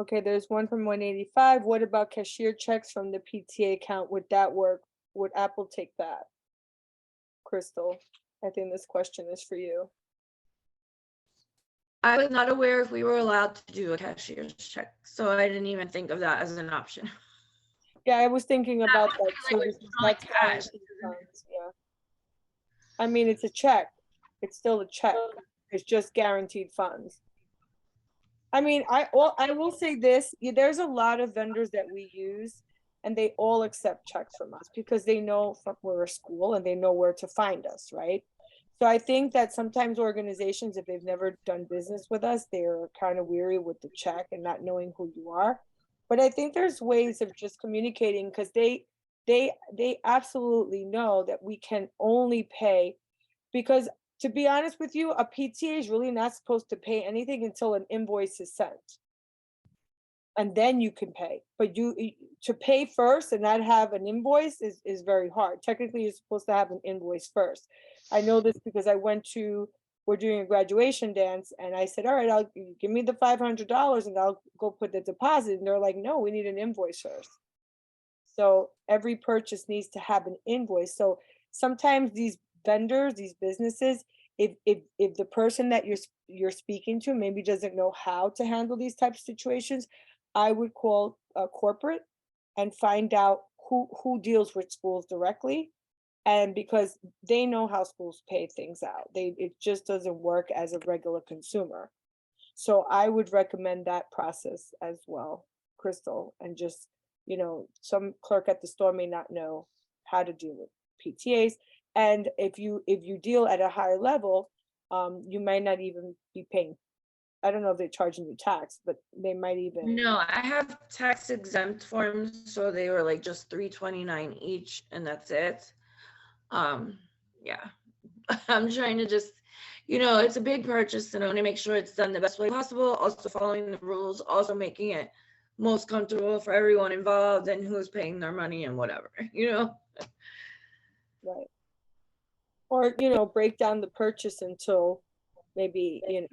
Okay, there's one from 185. What about cashier checks from the PTA account? Would that work? Would Apple take that? Crystal, I think this question is for you. I was not aware if we were allowed to do a cashier's check, so I didn't even think of that as an option. Yeah, I was thinking about that too. Like, This is it's not not cash. guaranteed funds, yeah. I mean, it's a check. It's still a check. It's just guaranteed funds. I mean, I will say this, there's a lot of vendors that we use and they all accept checks from us because they know we're a school and they know where to find us, right? So I think that sometimes organizations, if they've never done business with us, they're kind of weary with the check and not knowing who you are. But I think there's ways of just communicating, because they absolutely know that we can only pay, because to be honest with you, a PTA is really not supposed to pay anything until an invoice is sent. And then you can pay. But to pay first and not have an invoice is very hard. Technically, you're supposed to have an invoice first. I know this because we're doing a graduation dance, and I said, all right, give me the $500 and I'll go put the deposit. And they're like, no, we need an invoice first. So every purchase needs to have an invoice. So sometimes these vendors, these businesses, if the person that you're speaking to maybe doesn't know how to handle these types of situations, I would call a corporate and find out who deals with schools directly. And because they know how schools pay things out, it just doesn't work as a regular consumer. So I would recommend that process as well, Crystal, and just, some clerk at the store may not know how to deal with PTAs. And if you deal at a higher level, you might not even be paying. I don't know if they're charging you tax, but they might even. No, I have tax exempt forms, so they were like just $329 each, and that's it. Yeah, I'm trying to just you know, it's a big purchase and I want to make sure it's done the best way possible, also following the rules, also making it most comfortable for everyone involved and who's paying their money and whatever, you know? Right. Or, you know, break down the purchase until maybe, you know,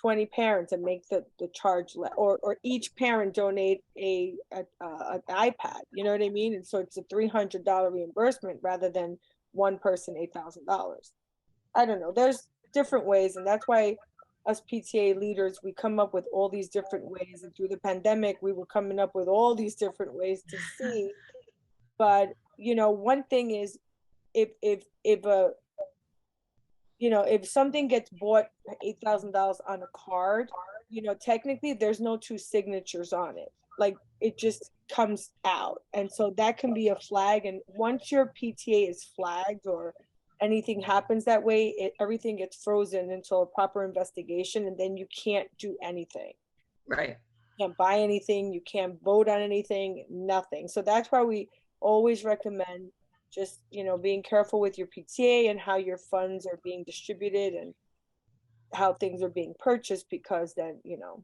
20 parents and make the charge, or each parent donate an iPad, you know what I mean? And so it's a $300 reimbursement rather than one person $8,000. I don't know, there's different ways, and that's why us PTA leaders, we come up with all these different ways, and through the pandemic, we were coming up with all these different ways to see. But, you know, one thing is, if you know, if something gets bought for $8,000 on a card, you know, technically there's no two signatures on it. Like, it just comes out. And so that can be a flag. And once your PTA is flagged or anything happens that way, everything gets frozen until a proper investigation, and then you can't do anything. Right. You can't buy anything, you can't vote on anything, nothing. So that's why we always recommend just, you know, being careful with your PTA and how your funds are being distributed and how things are being purchased, because then, you know,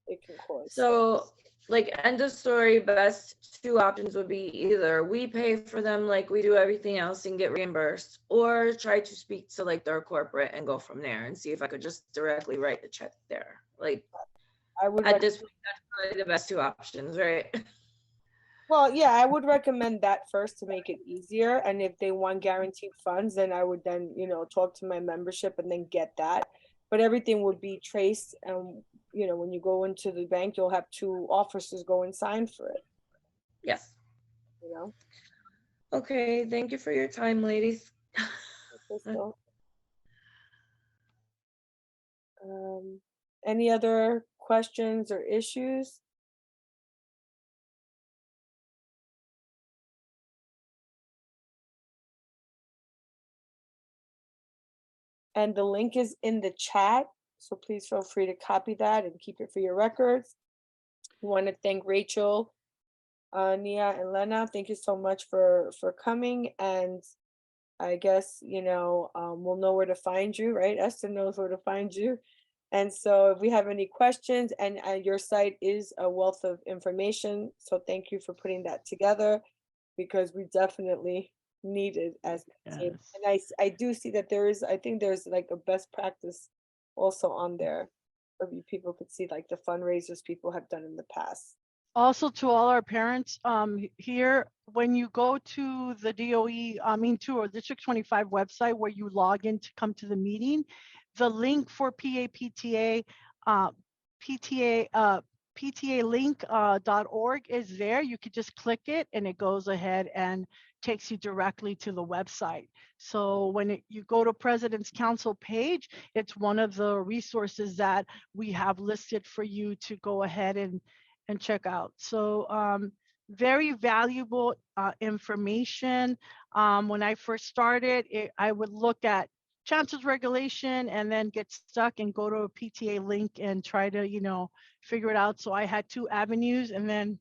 it can cause. So, like, end of story, best two options would be either we pay for them like we do everything else and get reimbursed, or try to speak to like their corporate and go from there and see if I could just directly write the check there. Like, I would at this point, that's probably the best two options, right? Well, yeah, I would recommend that first to make it easier. And if they want guaranteed funds, then I would then, you know, talk to my membership and then get that. But everything would be traced. And, you know, when you go into the bank, you'll have two officers go and sign for it. Yes. You know? Okay, thank you for your time, ladies. Any other questions or issues? And the link is in the chat, so please feel free to copy that and keep it for your records. We want to thank Rachel, Nia, and Lena. Thank you so much for coming. And I guess, you know, we'll know where to find you, right? Esther knows where to find you. And so if we have any questions, and your site is a wealth of information, so thank you for putting that together, because we definitely need it as a team. And I do see that I think there's like a best practice also on there, where people could see like the fundraisers people have done in the past. Also, to all our parents here, when you go to the DOE, to our District 25 website where you log in to come to the meeting, the link for PAPTA, PTAlink.org is there. You could just click it and it goes ahead and takes you directly to the website. So when you go to President's Council page, it's one of the resources that we have listed for you to go ahead and check out. So very valuable information. When I first started, I would look at Chancellor's regulation and then get stuck and go to a PTA link and try to, you know, figure it out. So I had two avenues, and then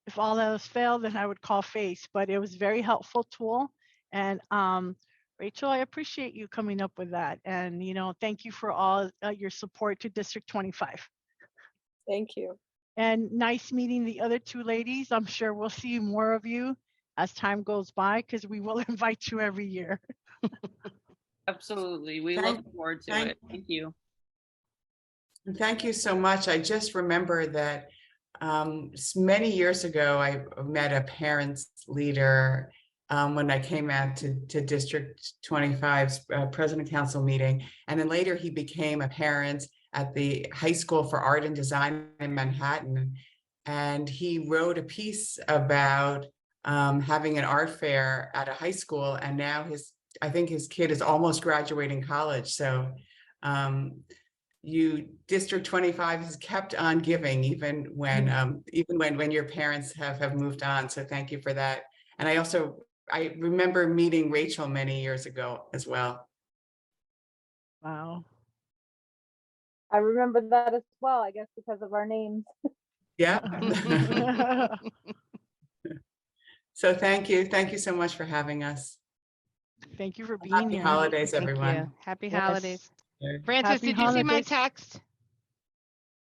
if all else failed, then I would call FACE. But it was a very helpful tool. And Rachel, I appreciate you coming up with that. And, you know, thank you for all your support to District 25. Thank you. And nice meeting the other two ladies. I'm sure we'll see more of you as time goes by, because we will invite you every year. Absolutely. We look forward to it. Thank you. And thank you so much. I just remember that many years ago, I met a parents leader when I came out to District 25's President Council meeting. And then later he became a parent at the High School for Art and Design in Manhattan. And he wrote a piece about having an art fair at a high school. And now I think his kid is almost graduating college. So District 25 has kept on giving, even when your parents have moved on. So thank you for that. And I remember meeting Rachel many years ago as well. Wow. I remember that as well, I guess because of our names. Yeah. So thank you. Thank you so much for having us. Thank you for being Happy here. holidays, Thank everyone. you. Happy Yes. holidays. Francis, Happy did you see my holidays. text?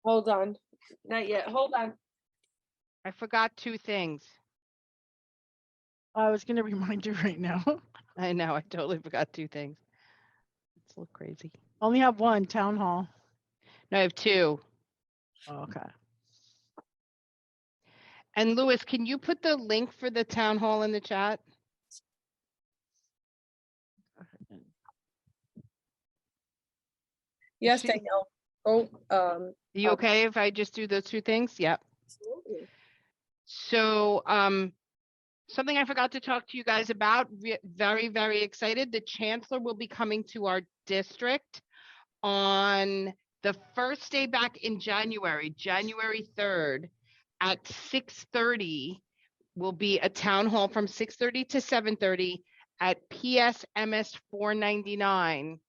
Hold on. Not yet. Hold on. I forgot 2 things. I was gonna remind you right now. I know, I totally forgot 2 things. It's a little crazy. Only have one, town hall. No, I have 2. Oh, okay. And Louis, can you put the link for the town hall in the chat? Yes, She- Danielle. Oh, Are you okay if I just do those 2 things? Yep. absolutely. So, something I forgot to talk to you guys about, very, very excited. The chancellor will be coming to our district on the first day back in January, January 3rd at 6:30 will be a town hall from 6:30 to 7:30 at PSMS 499.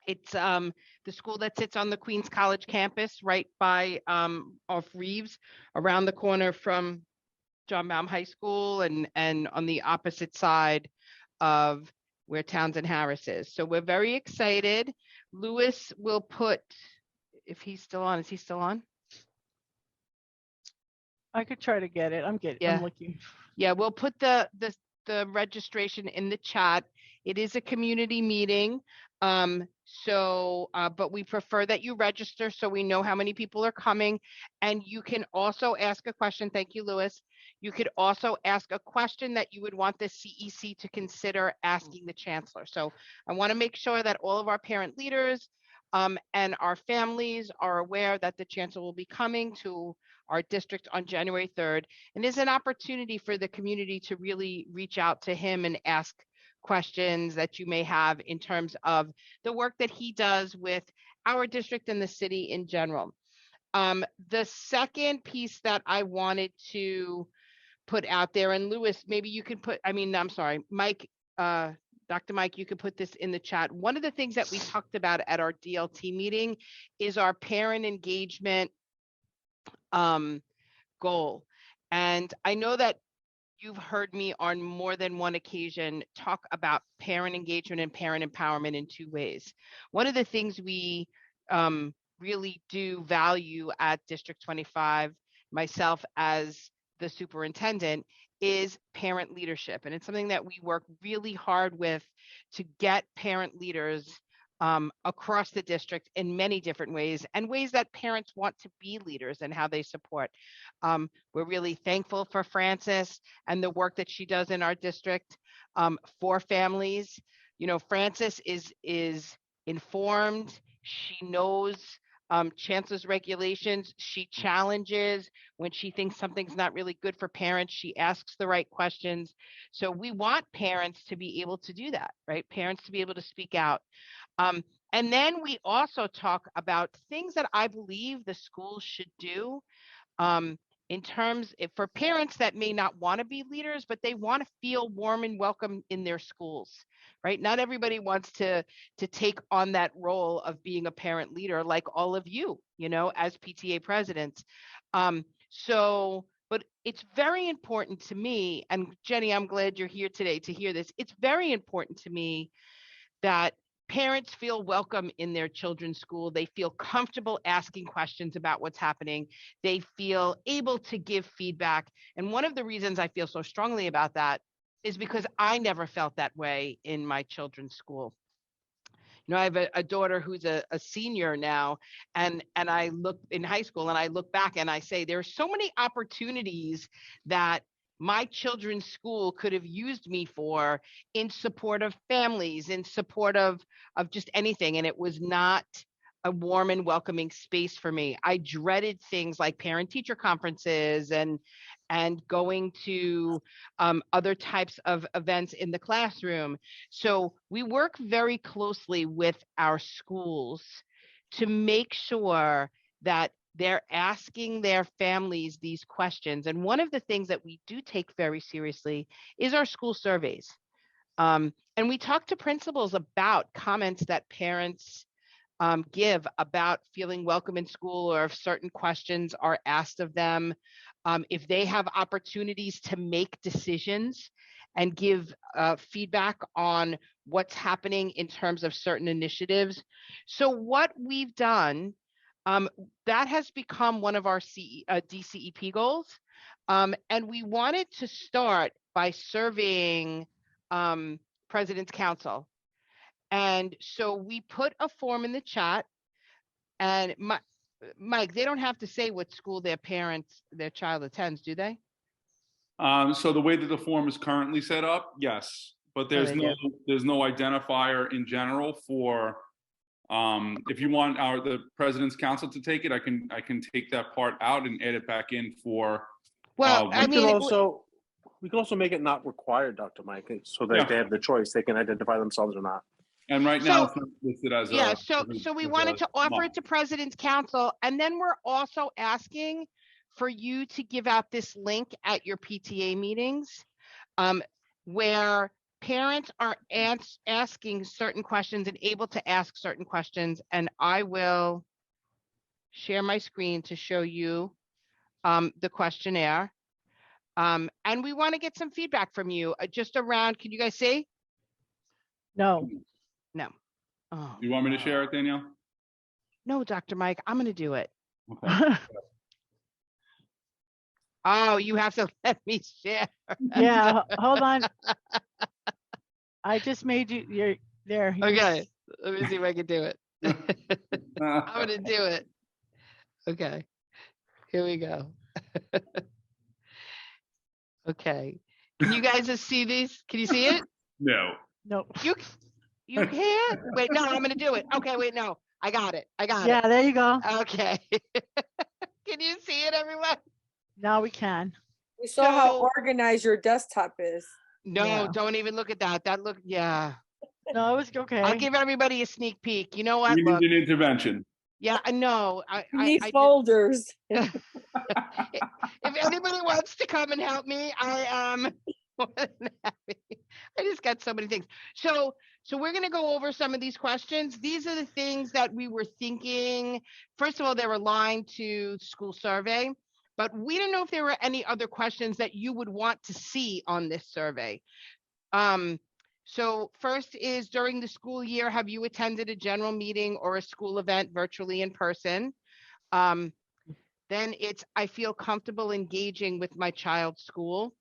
It's the school that sits on the Queens College campus right by off Reeves, around the corner from John Baum High School and on the opposite side of where Townsend Harris is. So we're very excited. Louis will put, if he's still on, is he still on? I could try to get it. I'm Yeah. I'm looking. Yeah, we'll put the registration in the chat. It is a community meeting. But we prefer that you register so we know how many people are coming. And you can also ask a question. Thank you, Louis. You could also ask a question that you would want the CEC to consider asking the chancellor. So I want to make sure that all of our parent leaders and our families are aware that the chancellor will be coming to our district on January 3rd. And is an opportunity for the community to really reach out to him and ask questions that you may have in terms of the work that he does with our district and the city in general. The second piece that I wanted to put out there, and Louis, maybe you can put, I'm sorry, Mike, Dr. Mike, you could put this in the chat. One of the things that we talked about at our DLT meeting is our parent engagement goal. And I know that you've heard me on more than one occasion talk about parent engagement and parent empowerment in 2 ways. One of the things we really do value at District 25, myself as the superintendent, is parent leadership. And it's something that we work really hard with to get parent leaders across the district in many different ways, and ways that parents want to be leaders and how they support. We're really thankful for Frances and the work that she does in our district for families. You know, Frances is informed. She knows chancellor's regulations. She challenges when she thinks something's not really good for parents. She asks the right questions. So we want parents to be able to do that, right? Parents to be able to speak out. And then we also talk about things that I believe the schools should do in terms for parents that may not want to be leaders, but they want to feel warm and welcome in their schools, right? Not everybody wants to take on that role of being a parent leader, like all of you, you know, as PTA presidents. But it's very important to me, and Jenny, I'm glad you're here today to hear this. It's very important to me that parents feel welcome in their children's school. They feel comfortable asking questions about what's happening. They feel able to give feedback. And one of the reasons I feel so strongly about that is because I never felt that way in my children's school. You know, I have a daughter who's a senior now, and I look in high school and I look back and I say, there are so many opportunities that my children's school could have used me for in support of families, in support of just anything. And it was not a warm and welcoming space for me. I dreaded things like parent teacher conferences and going to other types of events in the classroom. So we work very closely with our schools to make sure that they're asking their families these questions. And one of the things that we do take very seriously is our school surveys. And we talk to principals about comments that parents give about feeling welcome in school, or if certain questions are asked of them, if they have opportunities to make decisions and give feedback on what's happening in terms of certain initiatives. So what we've done, that has become one of our DCEP goals. And we wanted to start by serving President's Council. And so we put a form in the chat, and Mike, they don't have to say what school their child attends, do they? So the way that the form is currently set up, yes, but there's no identifier in general for, if you want the President's Council to take it, I can take that part out and add it back in for. Well, I mean, we can also make it not required, Dr. Mike, so that they have the choice. They can identify themselves or not. And right now it's not listed as so we wanted to offer it to President's Council, and then we're also asking for you to give out this link at your PTA meetings, where parents are asking certain questions and able to ask certain questions. And I will share my screen to show you the questionnaire. And we want to get some feedback from you just around, can you guys see? No. No. Oh, you want me to share it, Danielle? no, Dr. Mike, I'm going to do it. Okay. Oh, you have to let me share. Yeah, hold on. I just made you're there. Okay, let me see if I can do it. I'm going to do it. Okay, here we go. Okay, can you guys just see these? Can you see it? No. No. You can't? Wait, no, I'm going to do it. Okay, wait, no, I got it. Yeah, there you go. Okay. Can you see it, everyone? Now we can. We saw how organized your desktop is. No, don't even look at that. Yeah. No, it was okay. I'll give everybody a sneak peek. You know what? We need an intervention. Yeah, I know. You need folders. If anybody wants to come and help me, I am more than happy. I just got so many things. So we're going to go over some of these questions. These are the things that we were thinking. First of all, they're aligned to school survey, but we don't know if there were any other questions that you would want to see on this survey. So first is, during the school year, have you attended a general meeting or a school event virtually in person? Then it's, I feel comfortable engaging with my child's school.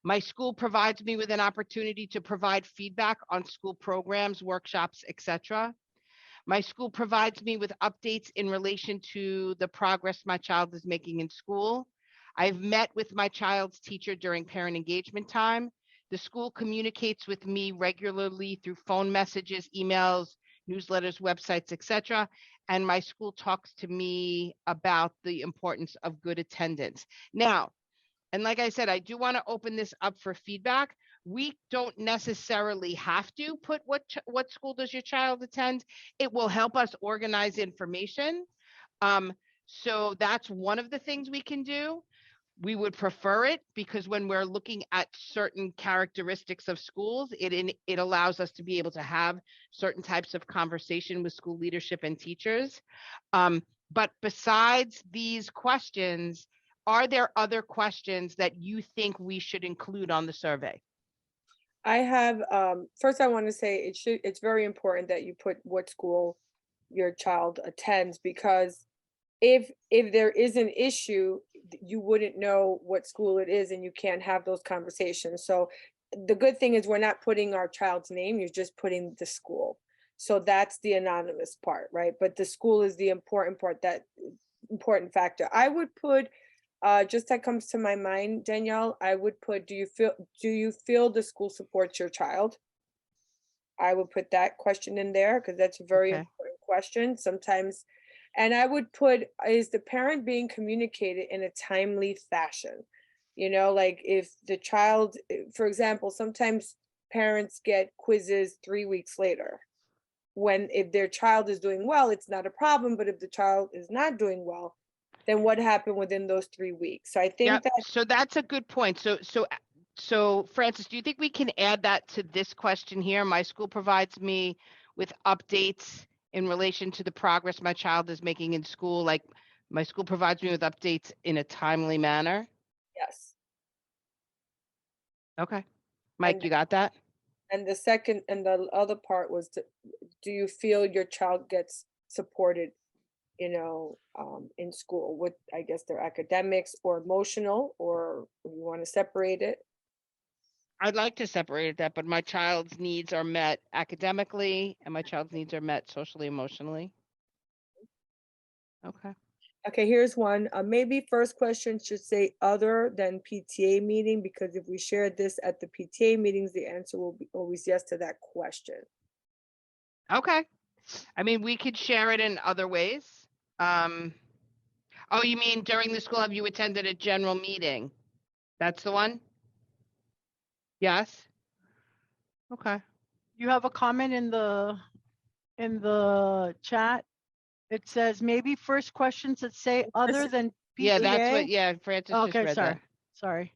My school provides me with an opportunity to provide feedback on school programs, workshops, etc. My school provides me with updates in relation to the progress my child is making in school. I've met with my child's teacher during parent engagement time. The school communicates with me regularly through phone messages, emails, newsletters, websites, etc. And my school talks to me about the importance of good attendance. Now, and like I said, I do want to open this up for feedback. We don't necessarily have to put what school does your child attend. It will help us organize information. So that's one of the things we can do. We would prefer it because when we're looking at certain characteristics of schools, it allows us to be able to have certain types of conversation with school leadership and teachers. But besides these questions, are there other questions that you think we should include on the survey? I have, first I want to say it's very important that you put what school your child attends, because if there is an issue, you wouldn't know what school it is and you can't have those conversations. So the good thing is we're not putting our child's name, you're just putting the school. So that's the anonymous part, right? But the school is the important part, that important factor. I would put, just that comes to my mind, Danielle, I would put, do you feel the school supports your child? I would put that question in there because that's a very important question. Sometimes, and I would put, is the parent being communicated in a timely fashion? You know, like if the child, for example, sometimes parents get quizzes 3 weeks later. If their child is doing well, it's not a problem. But if the child is not doing well, then what happened within those 3 weeks? So I think so that's a good point. So Francis, do you think we can add that to this question here? My school provides me with updates in relation to the progress my child is making in school. Like, my school provides me with updates in a timely manner. Yes. Okay. Mike, you got that? And the second, and the other part was, do you feel your child gets supported, in school with, I guess, their academics or emotional, or you want to separate it? I'd like to separate that, but my child's needs are met academically and my child's needs are met socially, emotionally. Okay. Okay, here's one. Maybe first question should say other than PTA meeting, because if we share this at the PTA meetings, the answer will be always yes to that question. Okay. I mean, we could share it in other ways. Oh, you mean during the school, have you attended a general meeting? That's the one? Yes? Okay. You have a comment in the chat. It says maybe first questions that say other than PTA. Yeah, that's what, yeah, Francis just Okay, read sorry. that. Sorry.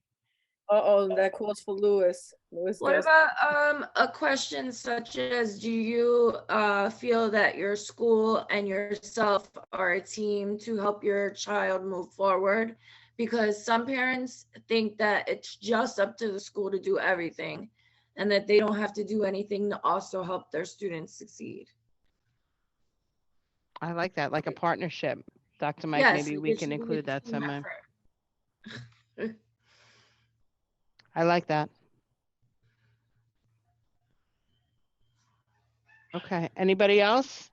Uh-oh, that calls for Lewis. Lewis What goes. about a question such as, do you feel that your school and yourself are a team to help your child move forward? Because some parents think that it's just up to the school to do everything and that they don't have to do anything to also help their students succeed. I like that, like a partnership. Dr. Mike, Yes, maybe like we it can should be a include that team somewhere. effort. I like that. Okay, anybody else?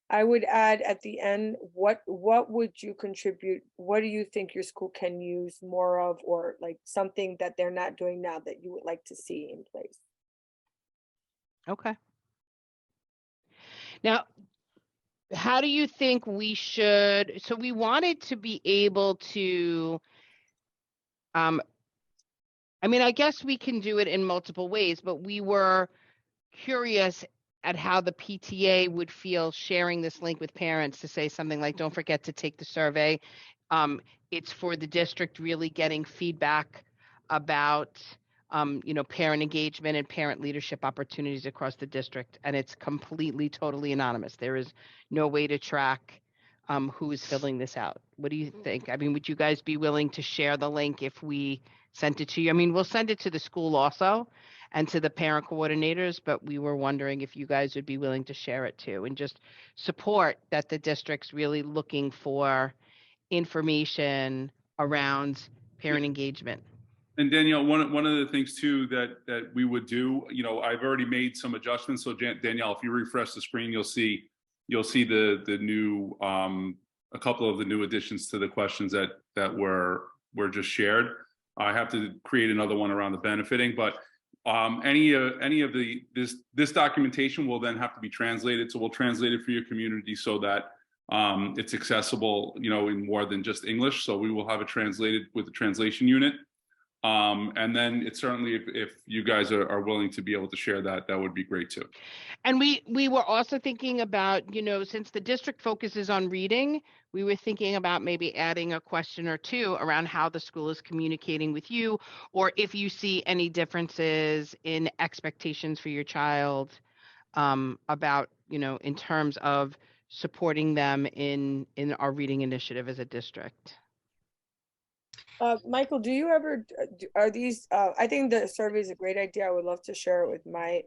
I would add at the end, what would you contribute? What do you think your school can use more of, or like something that they're not doing now that you would like to see in place? Okay. Now, how do you think we should, so we wanted to be able to, I mean, I guess we can do it in multiple ways, but we were curious at how the PTA would feel sharing this link with parents to say something like, don't forget to take the survey. It's for the district really getting feedback about, parent engagement and parent leadership opportunities across the district. And it's completely, totally anonymous. There is no way to track who is filling this out. What do you think? I mean, would you guys be willing to share the link if we sent it to you? I mean, we'll send it to the school also and to the parent coordinators, but we were wondering if you guys would be willing to share it too and just support that the district's really looking for information around parent engagement. And Danielle, one of the things too that we would do, I've already made some adjustments. So Danielle, if you refresh the screen, you'll see the new a couple of the new additions to the questions that were just shared. I have to create another one around the benefiting, but any of this documentation will then have to be translated. So we'll translate it for your community so that it's accessible, in more than just English. So we will have it translated with the translation unit. And then it's certainly, if you guys are willing to be able to share that, that would be great too. And we were also thinking about, since the district focuses on reading, we were thinking about maybe adding a question or two around how the school is communicating with you, or if you see any differences in expectations for your child about, in terms of supporting them in our reading initiative as a district. Michael, do you ever, are these, I think the survey is a great idea. I would love to share it with my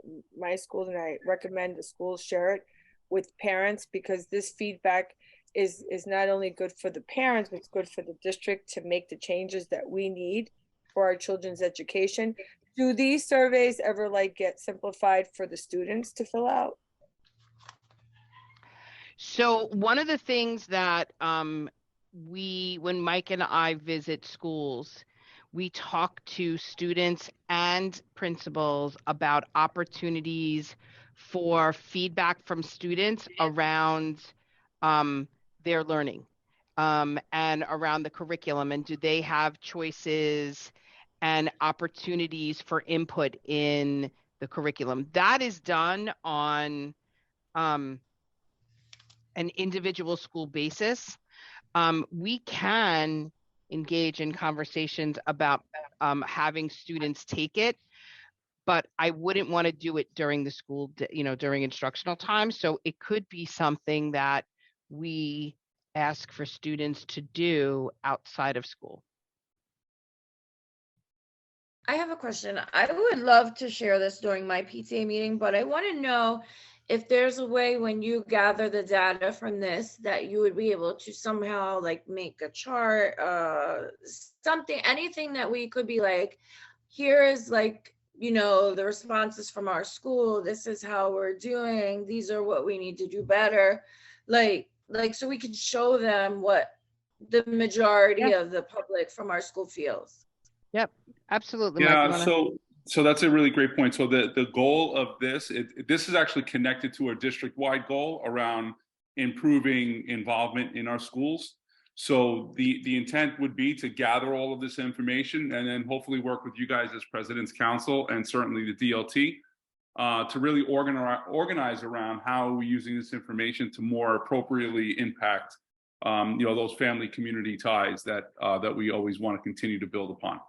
schools, and I recommend the schools share it with parents, because this feedback is not only good for the parents, but it's good for the district to make the changes that we need for our children's education. Do these surveys ever get simplified for the students to fill out? So one of the things that when Mike and I visit schools, we talk to students and principals about opportunities for feedback from students around their learning and around the curriculum, and do they have choices and opportunities for input in the curriculum. That is done on an individual school basis. We can engage in conversations about having students take it, but I wouldn't want to do it during the school, during instructional time. So it could be something that we ask for students to do outside of school. I have a question. I would love to share this during my PTA meeting, but I want to know if there's a way when you gather the data from this that you would be able to somehow like make a chart, something, anything that we could be like, here is like, you know, the responses from our school. This is how we're doing. These are what we need to do better. Like so we can show them what the majority of the public from our school feels. Yep, absolutely. Mike, you Yeah, wanna- so that's a really great point. So the goal of this, this is actually connected to a district-wide goal around improving involvement in our schools. So the intent would be to gather all of this information and then hopefully work with you guys as President's Council and certainly the DLT to really organize around how we're using this information to more appropriately impact you know, those family community ties that that we always want to continue to build upon.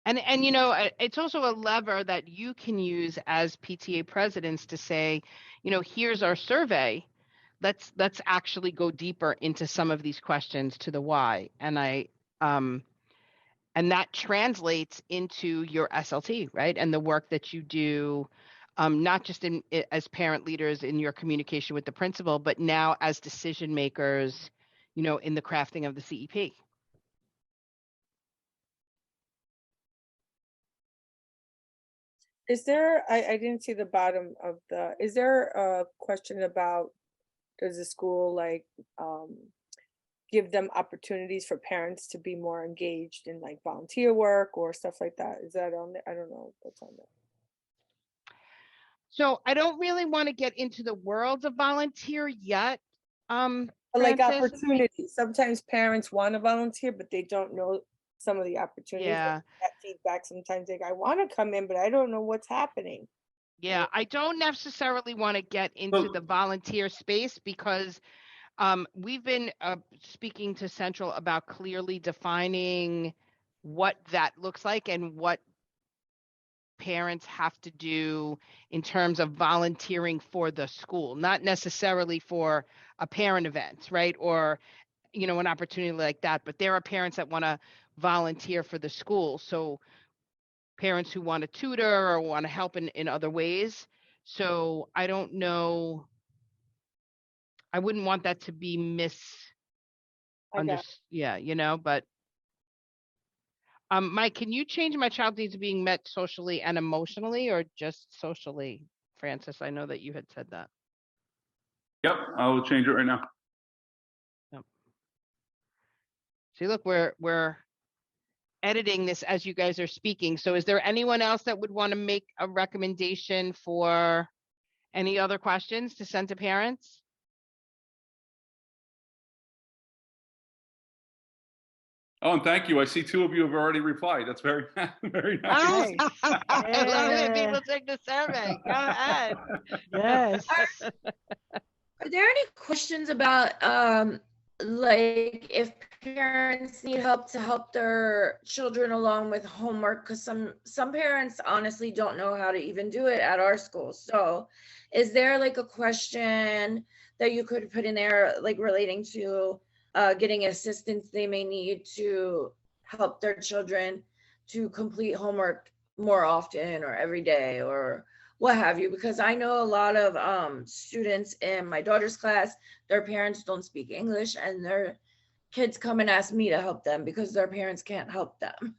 And you know, it's also a lever that you can use as PTA presidents to say, you know, here's our survey. Let's actually go deeper into some of these questions to the why. And and that translates into your SLT, right? And the work that you do, not just as parent leaders in your communication with the principal, but now as decision makers, you know, in the crafting of the CEP. Is there, I didn't see the bottom of the, is there a question about, does the school like, give them opportunities for parents to be more engaged in like volunteer work or stuff like that? Is that on there? I don't know what's on there. So I don't really want to get into the world of volunteer yet. But like Francis. opportunities, sometimes parents want to volunteer, but they don't know some of the opportunities. Yeah. That feedback sometimes like, I want to come in, but I don't know what's happening. Yeah, I don't necessarily want to get into the volunteer space because we've been speaking to Central about clearly defining what that looks like and what parents have to do in terms of volunteering for the school, not necessarily for a parent event, right? Or, you know, an opportunity like that, but there are parents that want to volunteer for the school. So parents who want to tutor or want to help in other ways. So I don't know. I wouldn't want that to be yeah, you know, but Mike, can you change my child needs being met socially and emotionally or just socially, Francis? I know that you had said that. Yep, I will change it right now. Yep. See, look, we're editing this as you guys are speaking. So is there anyone else that would want to make a recommendation for any other questions to send to parents? Oh, and thank you. I see two of you have already replied. That's very, very nice. Oh, I love it. People take the survey. Go ahead. Yes. Are there any questions about like if parents need help to help their children along with homework? Because some parents honestly don't know how to even do it at our school. So is there like a question that you could put in there like relating to getting assistance they may need to help their children to complete homework more often or every day or what have you? Because I know a lot of students in my daughter's class, their parents don't speak English and their kids come and ask me to help them because their parents can't help them.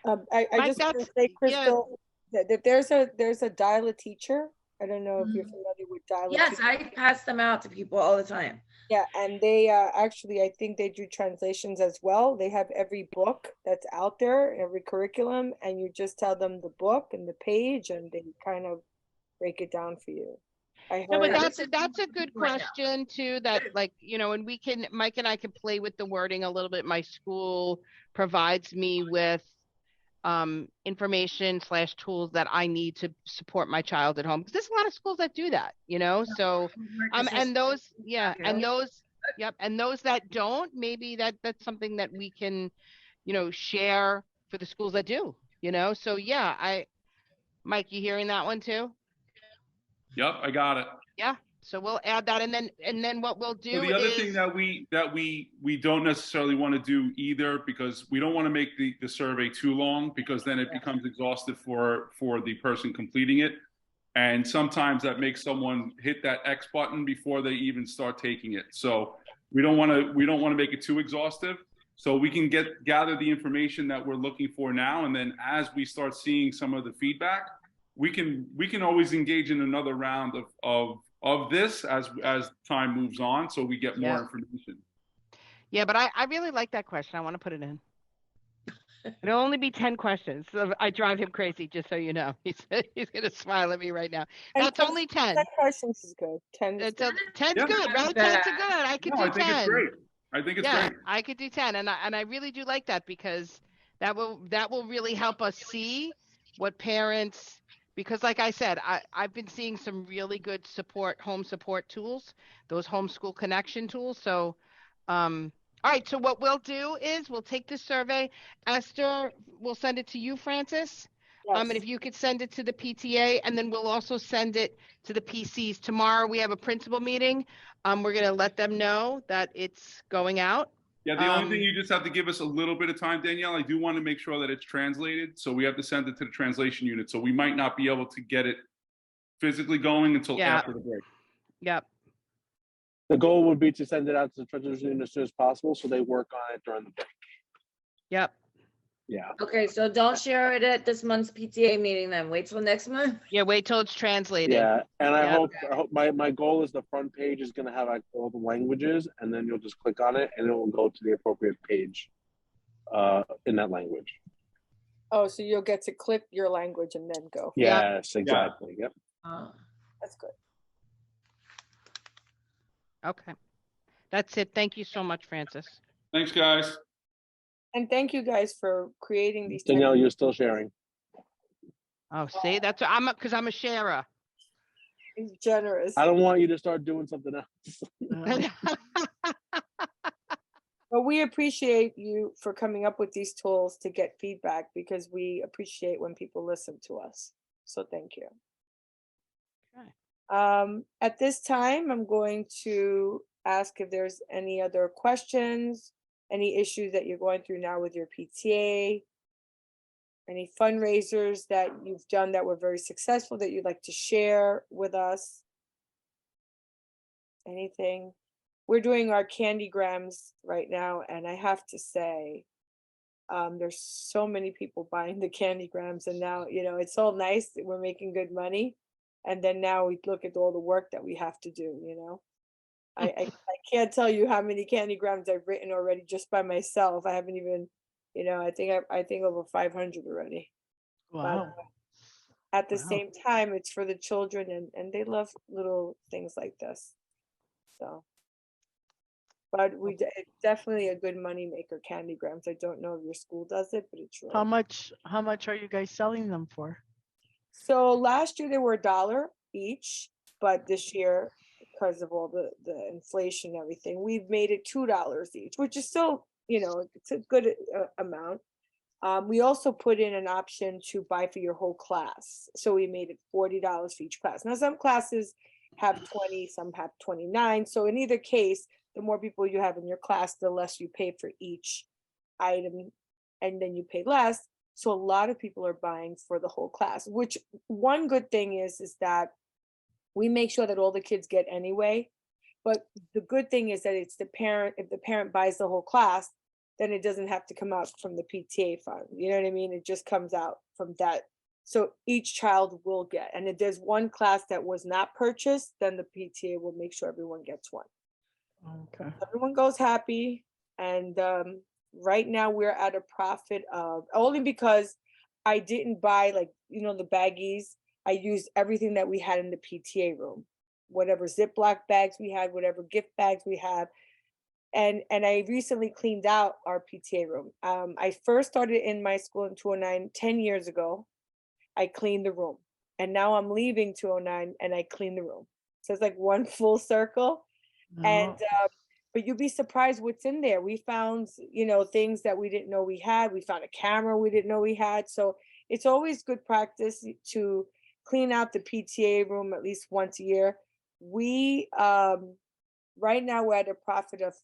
I just want to say, Crystal, that there's a Dial a Teacher. I don't know if you're familiar with Dial a Teacher. Yes, I pass them out to people all the time. Yeah, and they actually, I think they do translations as well. They have every book that's out there, every curriculum, and you just tell them the book and the page, and they kind of break it down for you. No, but that's a good question too, that like, you know, and we can, Mike and I can play with the wording a little bit. My school provides me with information / tools that I need to support my child at home. Because there's a lot of schools that do that, you know, so, and those, yeah, and those, yep. And those that don't, maybe that's something that we can, you know, share for the schools that do, you know? So yeah, Mike, you hearing that one too? Yep, I got it. Yeah, So we'll add that, and then what we'll So do the other is, thing that we don't necessarily want to do either, because we don't want to make the survey too long, because then it becomes exhaustive for the person completing it. And sometimes that makes someone hit that X button before they even start taking it. So we don't want to make it too exhaustive. So we can gather the information that we're looking for now, and then as we start seeing some of the feedback, we can always engage in another round of this as time moves on, so we get more information. yeah, but I really like that question. I want to put it in. It'll only be 10 questions. So I drive him crazy, just so you know. He's going to smile at me right now. That's only 10. 10 questions is good. 10 is 10's Yeah. good, right? 10's good. I could No, do 10. I think it's great. I think it's great. I could do 10, and I really do like that, because that will really help us see what parents, because like I said, I've been seeing some really good home support tools, those homeschool connection tools. So, all right, so what we'll do is we'll take this survey. Esther, we'll send it to you, Francis. And if you could send it to the PTA, and then we'll also send it to the PCs. Tomorrow we have a principal meeting. We're going to let them know that it's going out. Yeah, the only thing, you just have to give us a little bit of time, Danielle. I do want to make sure that it's translated, so we have to send it to the translation unit. So we might not be able to get it physically going until after the break. Yep. The goal would be to send it out to the translation unit as soon as possible, so they work on it during the break. Yep. Yeah. Okay, so don't share it at this month's PTA meeting then. Wait till next month. Yeah, wait till it's translated. Yeah, and I Yeah. hope my goal is the front page is going to have like all the languages, and then you'll just click on it, and it will go to the appropriate page in that language. Oh, so you'll get to click your language and then go. Yes, exactly. Yep. That's good. Okay. That's it. Thank you so much, Francis. Thanks, guys. And thank you guys for creating these. Danielle, you're still sharing. Oh, see, because I'm a sharer. He's generous. I don't want you to start doing something else. But we appreciate you for coming up with these tools to get feedback, because we appreciate when people listen to us. So thank you. At this time, I'm going to ask if there's any other questions, any issues that you're going through now with your PTA, any fundraisers that you've done that were very successful that you'd like to share with us. Anything? We're doing our Candygrams right now, and I have to say, there's so many people buying the Candygrams, and now, it's all nice that we're making good money. And then now we look at all the work that we have to do, I can't tell you how many Candygrams I've written already just by myself. I haven't even, I think over 500 already. Wow. But at the same time, it's for the children, and they love little things like this. So, but it's definitely a good money maker, Candygrams. I don't know if your school does it, but it's really. How much are you guys selling them for? So last year they were $1 each, but this year, because of all the inflation and everything, we've made it $2 each, which is still, it's a good amount. We also put in an option to buy for your whole class. So we made it $40 for each class. Now, some classes have 20, some have 29. So in either case, the more people you have in your class, the less you pay for each item, and then you pay less. So a lot of people are buying for the whole class, which one good thing is that we make sure that all the kids get anyway. But the good thing is that it's the parent, if the parent buys the whole class, then it doesn't have to come out from the PTA fund. You know what I mean? It just comes out from that. So each child will get, and if there's one class that was not purchased, then the PTA will make sure everyone gets one. Okay. Everyone goes happy. And right now we're at a profit of, only because I didn't buy the baggies. I used everything that we had in the PTA room, whatever Ziploc bags we had, whatever gift bags we had. And I recently cleaned out our PTA room. I first started in my school in 209, 10 years ago. I cleaned the room, and now I'm leaving 209 and I clean the room. So it's like one full circle. And but you'd be surprised what's in there. We found, things that we didn't know we had. We found a camera we didn't know we had. So it's always good practice to clean out the PTA room at least once a year. we, right now we're at a profit of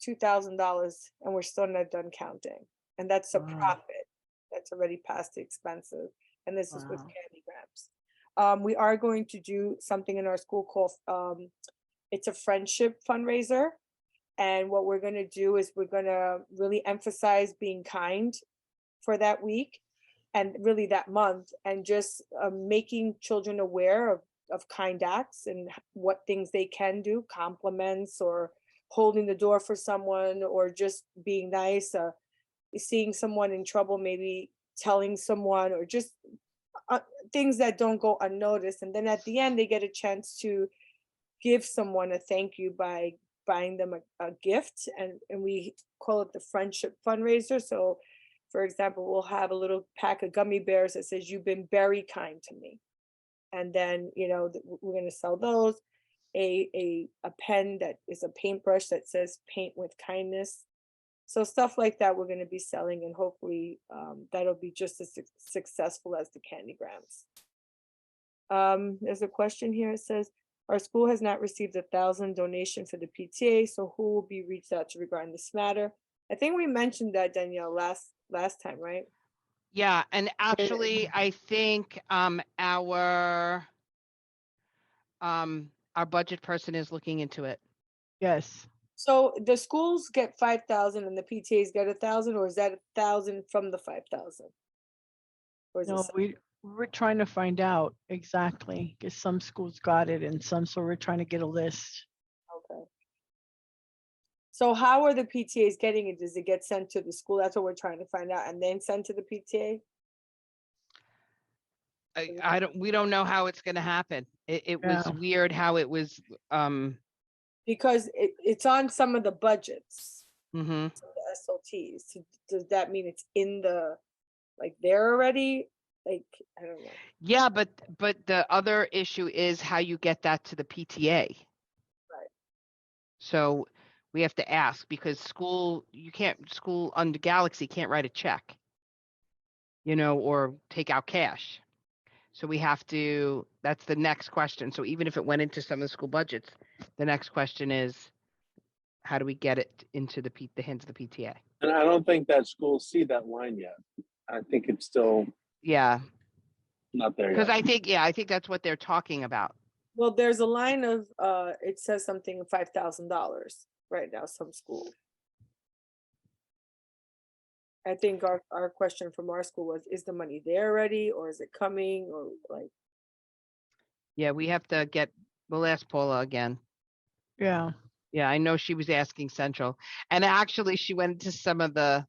$2,000 and we're still not done counting. And that's a Wow. profit. That's already past the expenses. And this is with Wow. candy grams. We are going to do something in our school called, it's a friendship fundraiser. And what we're gonna do is we're gonna really emphasize being kind for that week and really that month, and just making children aware of kind acts and what things they can do, compliments or holding the door for someone or just being nice, seeing someone in trouble, maybe telling someone, or just things that don't go unnoticed. And then at the end, they get a chance to give someone a thank you by buying them a gift, and we call it the friendship fundraiser. So for example, we'll have a little pack of gummy bears that says, "You've been very kind to me." And then, you know, we're going to sell those. A pen that is a paintbrush that says "Paint with kindness." So stuff like that we're going to be selling, and hopefully that'll be just as successful as the candy grams. There's a question here. It says, our school has not received 1,000 donation for the PTA, so who will be reached out to regarding this matter? I think we mentioned that, Danielle, last time, right? Yeah, and actually, I think our budget person is looking into it. Yes. So the schools get 5,000 and the PTAs get 1,000, or is that 1,000 from the 5,000? Or is No, it we're trying to find out exactly, because some schools got it and some, so we're trying to get a list. okay? So how are the PTAs getting it? Does it get sent to the school? That's what we're trying to find out, and then sent to the PTA? We don't know how it's going to happen. It was weird how it was. Because it's on some of the budgets, Mhm. so the SLTs. So does that mean it's in the, like, there already? Like, I don't know. Yeah, but the other issue is how you get that to the PTA. Right. So we have to ask, because school under Galaxy can't write a check, you know, or take out cash. So we have to, that's the next question. So even if it went into some of the school budgets, the next question is, how do we get it into the hands of the PTA? And I don't think that schools see that line yet. I think it's still not there yet. Because I think that's what they're talking about. Well, there's a line of, it says something $5,000 right now, some school. I think our question from our school was, is the money there already, or is it coming, or like? Yeah, we'll ask Paula again. Yeah. Yeah, I know she was asking Central. And actually she went into some of the,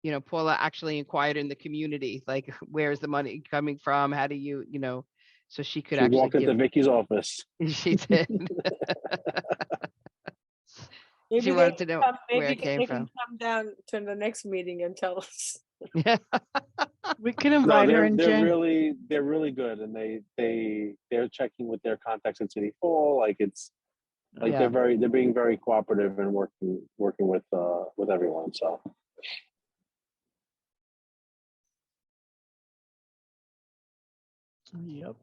you know, Paula actually inquired in the community, like, where's the money coming from? How do you, you know, so she could actually walk into Vicky's office. She did. Maybe She wanted to know where it came they from. can come down to the next meeting and tell us. Yeah. We can invite her in they're really good, and they're checking with their contacts at City Hall. Like, it's like they're being very cooperative and working with everyone. So. Yep.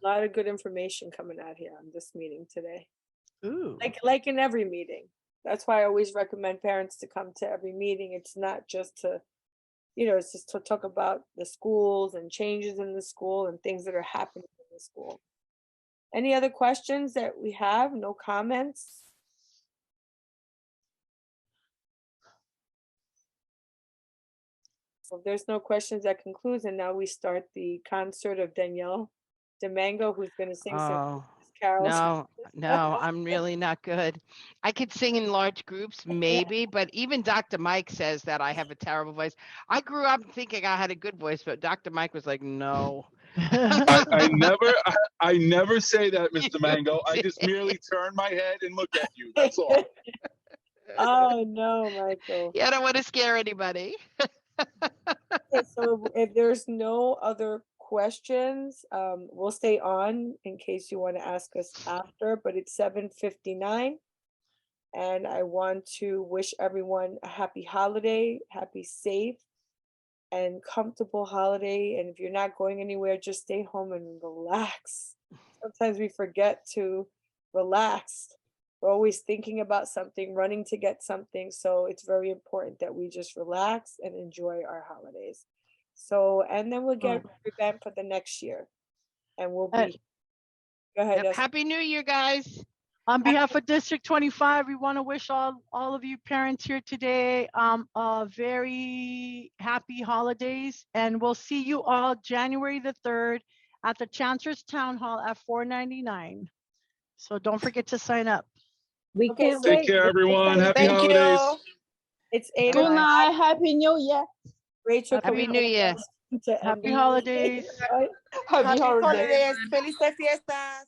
A lot of good information coming out here on this meeting today. Ooh. Like in every meeting. That's why I always recommend parents to come to every meeting. It's not just to, you know, it's just to talk about the schools and changes in the school and things that are happening in the school. Any other questions that we have? No comments? So if there's no questions, that concludes, and now we start the concert of Danielle DeMango, who's going to sing some carols. No, I'm really not good. I could sing in large groups, maybe, but even Dr. Mike says that I have a terrible voice. I grew up thinking I had a good voice, but Dr. Mike was like, no. I never say that, Mr. Mango. I just merely turn my head and look at you. That's all. Oh no, Michael. Yeah, I don't want to scare anybody. Okay, so if there's no other questions, we'll stay on in case you want to ask us after, but it's 7:59. And I want to wish everyone a happy holiday, happy safe, and comfortable holiday. And if you're not going anywhere, just stay home and relax. Sometimes we forget to relax. We're always thinking about something, running to get something. So it's very important that we just relax and enjoy our holidays. So, and then we'll get revamped for the next year. And we'll be, go ahead. Yep, Jessica. Happy New Year, guys. On behalf of District 25, we want to wish all of you parents here today a very happy holidays. And we'll see you all January the 3rd at the Chancellor's Town Hall at 499. So don't forget to sign up. We Okay, can't so- wait. Take care, everyone. Happy Thank holidays. you. It's 8 Good o'clock. night. Happy New Year. Rachel, can Happy we New Year. to end Happy the- holidays. Happy holidays. Felices fiestas.